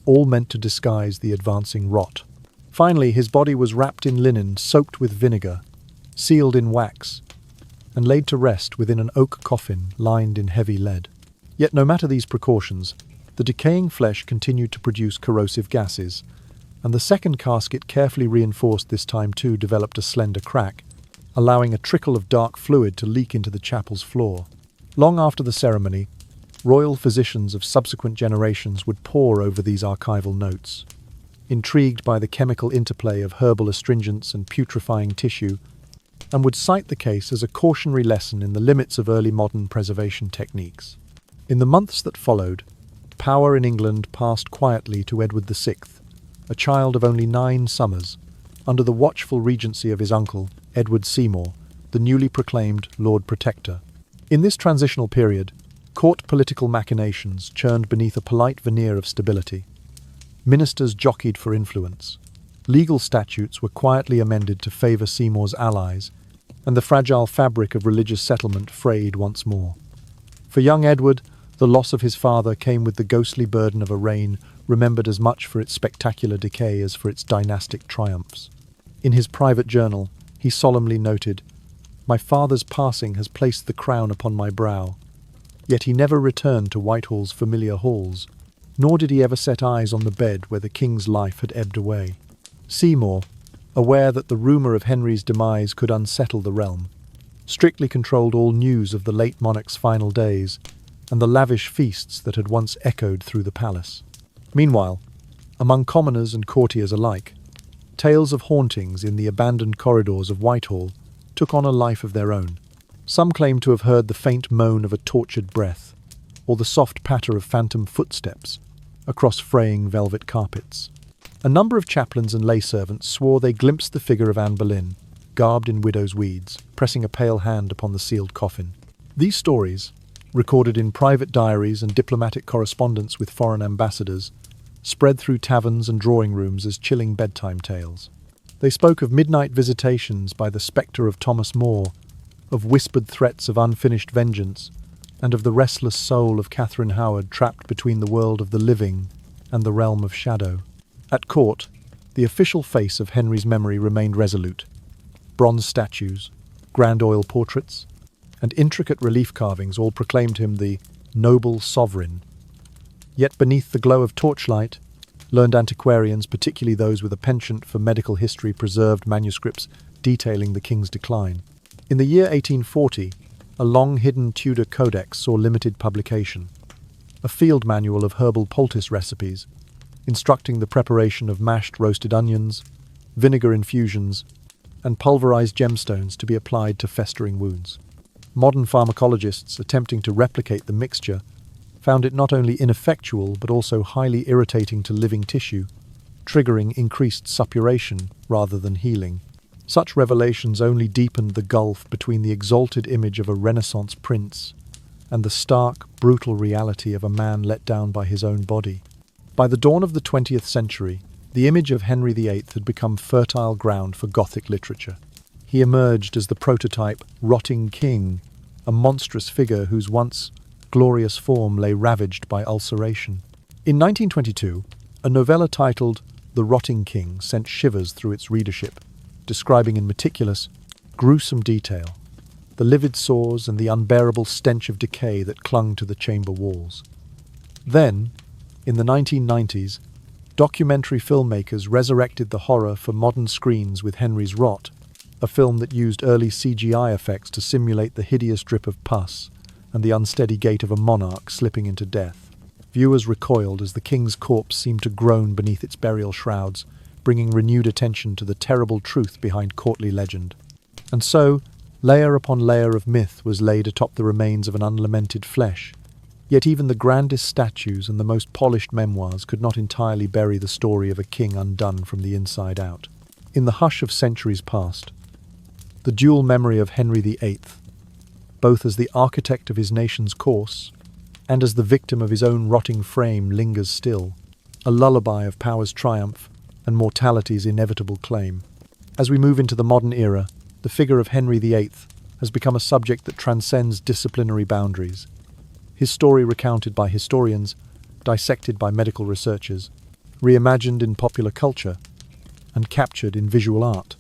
all meant to disguise the advancing rot. Finally, his body was wrapped in linen soaked with vinegar, sealed in wax, and laid to rest within an oak coffin lined in heavy lead. Yet no matter these precautions, the decaying flesh continued to produce corrosive gases, and the second casket, carefully reinforced this time too, developed a slender crack, allowing a trickle of dark fluid to leak into the chapel's floor. Long after the ceremony, royal physicians of subsequent generations would pore over these archival notes. Intrigued by the chemical interplay of herbal astringents and putrefying tissue, and would cite the case as a cautionary lesson in the limits of early modern preservation techniques. In the months that followed, power in England passed quietly to Edward VI, a child of only 9 summers, under the watchful regency of his uncle, Edward Seymour, the newly proclaimed Lord Protector. In this transitional period, court political machinations churned beneath a polite veneer of stability. Ministers jockeyed for influence. Legal statutes were quietly amended to favour Seymour's allies, and the fragile fabric of religious settlement frayed once more. For young Edward, the loss of his father came with the ghostly burden of a reign remembered as much for its spectacular decay as for its dynastic triumphs. In his private journal, he solemnly noted, "My father's passing has placed the crown upon my brow." Yet he never returned to Whitehall's familiar halls, nor did he ever set eyes on the bed where the king's life had ebbed away. Seymour, aware that the rumour of Henry's demise could unsettle the realm, strictly controlled all news of the late monarch's final days and the lavish feasts that had once echoed through the palace. Meanwhile, among commoners and courtiers alike, tales of hauntings in the abandoned corridors of Whitehall took on a life of their own. Some claimed to have heard the faint moan of a tortured breath, or the soft patter of phantom footsteps across fraying velvet carpets. A number of chaplains and lay servants swore they glimpsed the figure of Anne Boleyn, garbed in widow's weeds, pressing a pale hand upon the sealed coffin. These stories, recorded in private diaries and diplomatic correspondence with foreign ambassadors, spread through taverns and drawing rooms as chilling bedtime tales. They spoke of midnight visitations by the spectre of Thomas More, of whispered threats of unfinished vengeance, and of the restless soul of Catherine Howard trapped between the world of the living and the realm of shadow. At court, the official face of Henry's memory remained resolute. Bronze statues, grand oil portraits, and intricate relief carvings all proclaimed him the noble sovereign. Yet beneath the glow of torchlight, learned antiquarians, particularly those with a penchant for medical history, preserved manuscripts detailing the king's decline. In the year 1840, a long-hidden Tudor codex saw limited publication, a field manual of herbal poultice recipes, instructing the preparation of mashed roasted onions, vinegar infusions, and pulverized gemstones to be applied to festering wounds. Modern pharmacologists attempting to replicate the mixture found it not only ineffectual but also highly irritating to living tissue, triggering increased suppuration rather than healing. Such revelations only deepened the gulf between the exalted image of a Renaissance prince and the stark, brutal reality of a man let down by his own body. By the dawn of the 20th century, the image of Henry VIII had become fertile ground for Gothic literature. He emerged as the prototype rotting king, a monstrous figure whose once glorious form lay ravaged by ulceration. In 1922, a novella titled The Rotting King sent shivers through its readership, describing in meticulous, gruesome detail the livid sores and the unbearable stench of decay that clung to the chamber walls. Then, in the 1990s, documentary filmmakers resurrected the horror for modern screens with Henry's Rot, a film that used early CGI effects to simulate the hideous drip of pus and the unsteady gait of a monarch slipping into death. Viewers recoiled as the king's corpse seemed to groan beneath its burial shrouds, bringing renewed attention to the terrible truth behind courtly legend. And so, layer upon layer of myth was laid atop the remains of an unlamented flesh, Yet even the grandest statues and the most polished memoirs could not entirely bury the story of a king undone from the inside out. In the hush of centuries past, the dual memory of Henry VIII, both as the architect of his nation's course and as the victim of his own rotting frame, lingers still, a lullaby of power's triumph and mortality's inevitable claim. As we move into the modern era, the figure of Henry VIII has become a subject that transcends disciplinary boundaries. His story recounted by historians, dissected by medical researchers, reimagined in popular culture, and captured in visual art.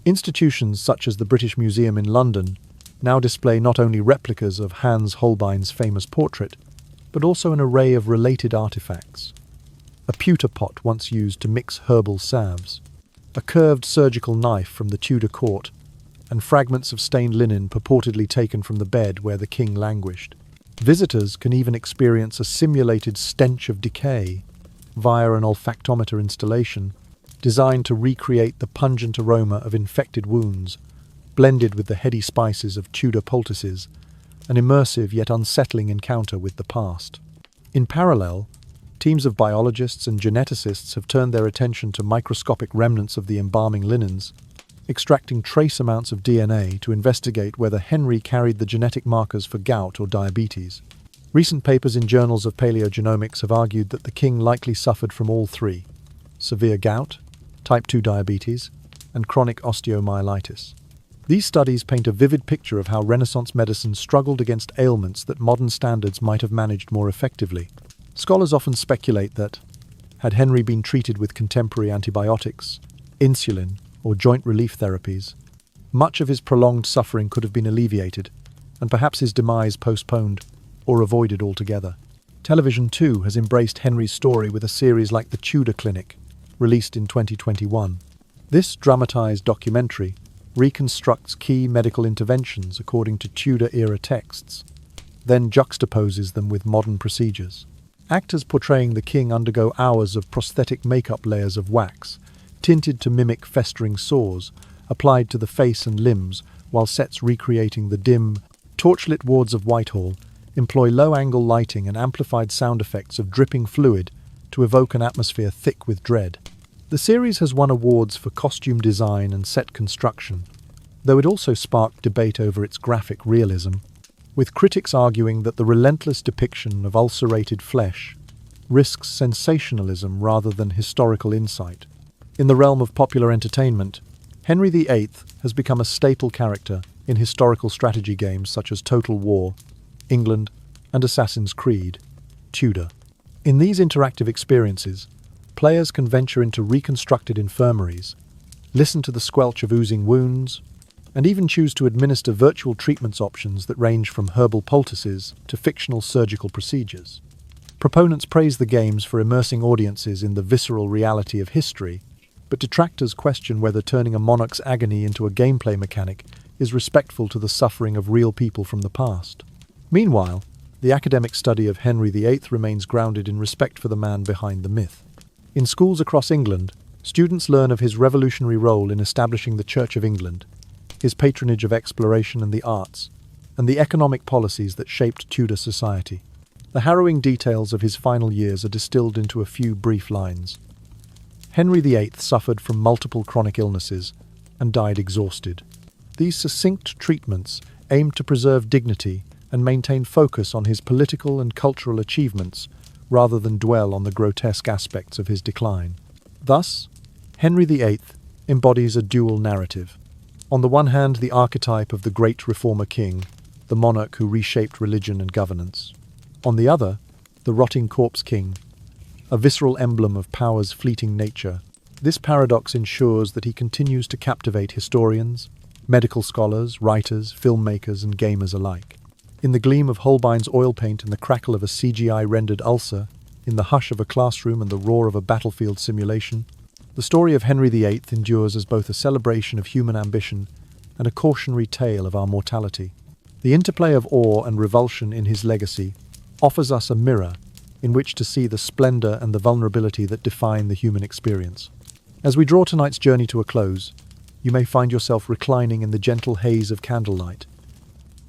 Institutions such as the British Museum in London now display not only replicas of Hans Holbein's famous portrait, but also an array of related artifacts. A pewter pot once used to mix herbal salves, a curved surgical knife from the Tudor court, and fragments of stained linen purportedly taken from the bed where the king languished. Visitors can even experience a simulated stench of decay via an olfactometer installation designed to recreate the pungent aroma of infected wounds, blended with the heady spices of Tudor poultices, an immersive yet unsettling encounter with the past. In parallel, teams of biologists and geneticists have turned their attention to microscopic remnants of the embalming linens, extracting trace amounts of DNA to investigate whether Henry carried the genetic markers for gout or diabetes. Recent papers in journals of paleogenomics have argued that the king likely suffered from all three: severe gout, type 2 diabetes, and chronic osteomyelitis. These studies paint a vivid picture of how Renaissance medicine struggled against ailments that modern standards might have managed more effectively. Scholars often speculate that, had Henry been treated with contemporary antibiotics, insulin, or joint relief therapies, much of his prolonged suffering could have been alleviated, and perhaps his demise postponed or avoided altogether. Television, too, has embraced Henry's story with a series like The Tudor Clinic, released in 2021. This dramatized documentary reconstructs key medical interventions according to Tudor-era texts, then juxtaposes them with modern procedures. Actors portraying the king undergo hours of prosthetic makeup layers of wax, tinted to mimic festering sores, applied to the face and limbs, while sets recreating the dim, torchlit wards of Whitehall employ low-angle lighting and amplified sound effects of dripping fluid to evoke an atmosphere thick with dread. The series has won awards for costume design and set construction, though it also sparked debate over its graphic realism, with critics arguing that the relentless depiction of ulcerated flesh risks sensationalism rather than historical insight. In the realm of popular entertainment, Henry VIII has become a staple character in historical strategy games such as Total War, England, and Assassin's Creed, Tudor. In these interactive experiences, players can venture into reconstructed infirmaries, listen to the squelch of oozing wounds, and even choose to administer virtual treatments options that range from herbal poultices to fictional surgical procedures. Proponents praise the games for immersing audiences in the visceral reality of history, but detractors question whether turning a monarch's agony into a gameplay mechanic is respectful to the suffering of real people from the past. Meanwhile, the academic study of Henry VIII remains grounded in respect for the man behind the myth. In schools across England, students learn of his revolutionary role in establishing the Church of England, his patronage of exploration and the arts, and the economic policies that shaped Tudor society. The harrowing details of his final years are distilled into a few brief lines. Henry VIII suffered from multiple chronic illnesses and died exhausted. These succinct treatments aimed to preserve dignity and maintain focus on his political and cultural achievements rather than dwell on the grotesque aspects of his decline. Thus, Henry VIII embodies a dual narrative. On the one hand, the archetype of the great reformer king, the monarch who reshaped religion and governance. On the other, the rotting corpse king, a visceral emblem of power's fleeting nature. This paradox ensures that he continues to captivate historians, medical scholars, writers, filmmakers, and gamers alike. In the gleam of Holbein's oil paint and the crackle of a CGI-rendered ulcer, in the hush of a classroom and the roar of a battlefield simulation, the story of Henry VIII endures as both a celebration of human ambition and a cautionary tale of our mortality. The interplay of awe and revulsion in his legacy offers us a mirror in which to see the splendor and the vulnerability that define the human experience. As we draw tonight's journey to a close, you may find yourself reclining in the gentle haze of candlelight,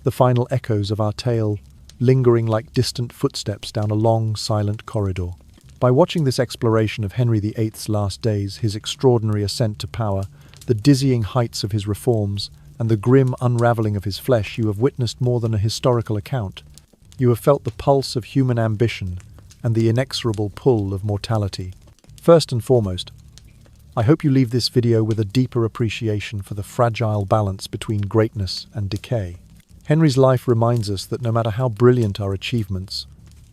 the final echoes of our tale lingering like distant footsteps down a long, silent corridor. By watching this exploration of Henry VIII's last days, his extraordinary ascent to power, the dizzying heights of his reforms, and the grim unraveling of his flesh, you have witnessed more than a historical account. You have felt the pulse of human ambition and the inexorable pull of mortality. First and foremost, I hope you leave this video with a deeper appreciation for the fragile balance between greatness and decay. Henry's life reminds us that no matter how brilliant our achievements,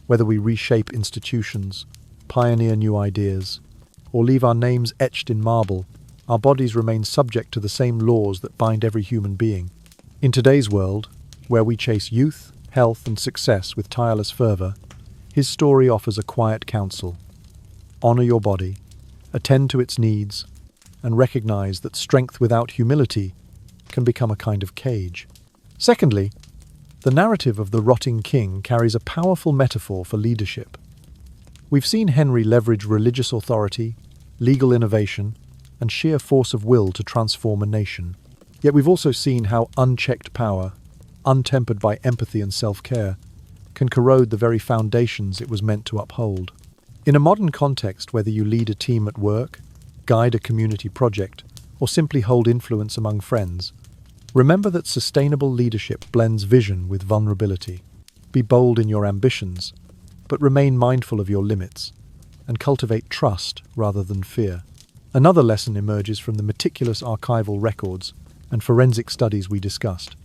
whether we reshape institutions, pioneer new ideas, or leave our names etched in marble, our bodies remain subject to the same laws that bind every human being. In today's world, where we chase youth, health, and success with tireless fervor, his story offers a quiet counsel. Honor your body, attend to its needs, and recognize that strength without humility can become a kind of cage. Secondly, the narrative of the rotting king carries a powerful metaphor for leadership. We've seen Henry leverage religious authority, legal innovation, and sheer force of will to transform a nation. Yet we've also seen how unchecked power, untempered by empathy and self-care, can corrode the very foundations it was meant to uphold. In a modern context, whether you lead a team at work, guide a community project, or simply hold influence among friends, remember that sustainable leadership blends vision with vulnerability. Be bold in your ambitions, but remain mindful of your limits, and cultivate trust rather than fear. Another lesson emerges from the meticulous archival records and forensic studies we discussed.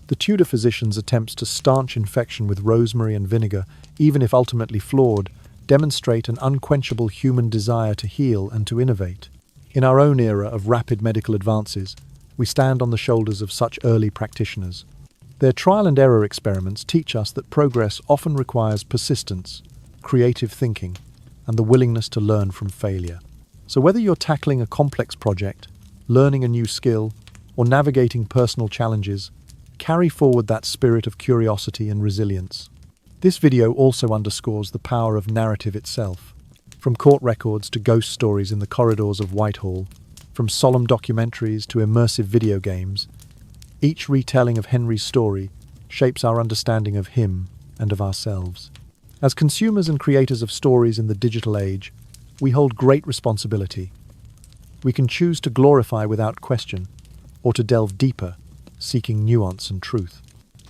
The Tudor physicians' attempts to stanch infection with rosemary and vinegar, even if ultimately flawed, demonstrate an unquenchable human desire to heal and to innovate. In our own era of rapid medical advances, we stand on the shoulders of such early practitioners. Their trial-and-error experiments teach us that progress often requires persistence, creative thinking, and the willingness to learn from failure. So whether you're tackling a complex project, learning a new skill, or navigating personal challenges, carry forward that spirit of curiosity and resilience. This video also underscores the power of narrative itself. From court records to ghost stories in the corridors of Whitehall, from solemn documentaries to immersive video games, each retelling of Henry's story shapes our understanding of him and of ourselves. As consumers and creators of stories in the digital age, we hold great responsibility. We can choose to glorify without question, or to delve deeper, seeking nuance and truth.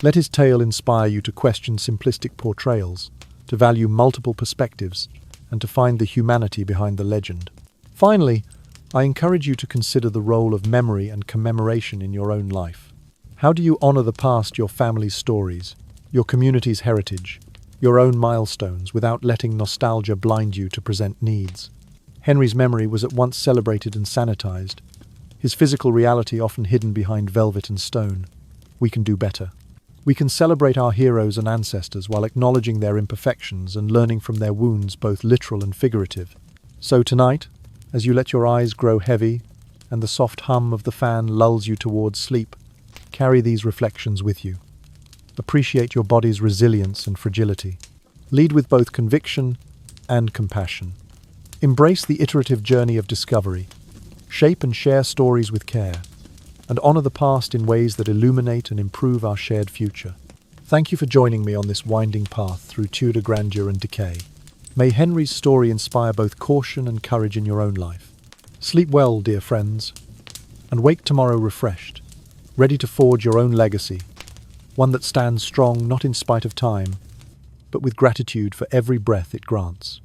Let his tale inspire you to question simplistic portrayals, to value multiple perspectives, and to find the humanity behind the legend. Finally, I encourage you to consider the role of memory and commemoration in your own life. How do you honor the past, your family's stories, your community's heritage, your own milestones, without letting nostalgia blind you to present needs? Henry's memory was at once celebrated and sanitized, his physical reality often hidden behind velvet and stone. We can do better. We can celebrate our heroes and ancestors while acknowledging their imperfections and learning from their wounds, both literal and figurative. So tonight, as you let your eyes grow heavy and the soft hum of the fan lulls you towards sleep, carry these reflections with you. Appreciate your body's resilience and fragility. Lead with both conviction and compassion. Embrace the iterative journey of discovery. Shape and share stories with care, and honor the past in ways that illuminate and improve our shared future. Thank you for joining me on this winding path through Tudor grandeur and decay. May Henry's story inspire both caution and courage in your own life. Sleep well, dear friends, and wake tomorrow refreshed, ready to forge your own legacy, one that stands strong not in spite of time, but with gratitude for every breath it grants.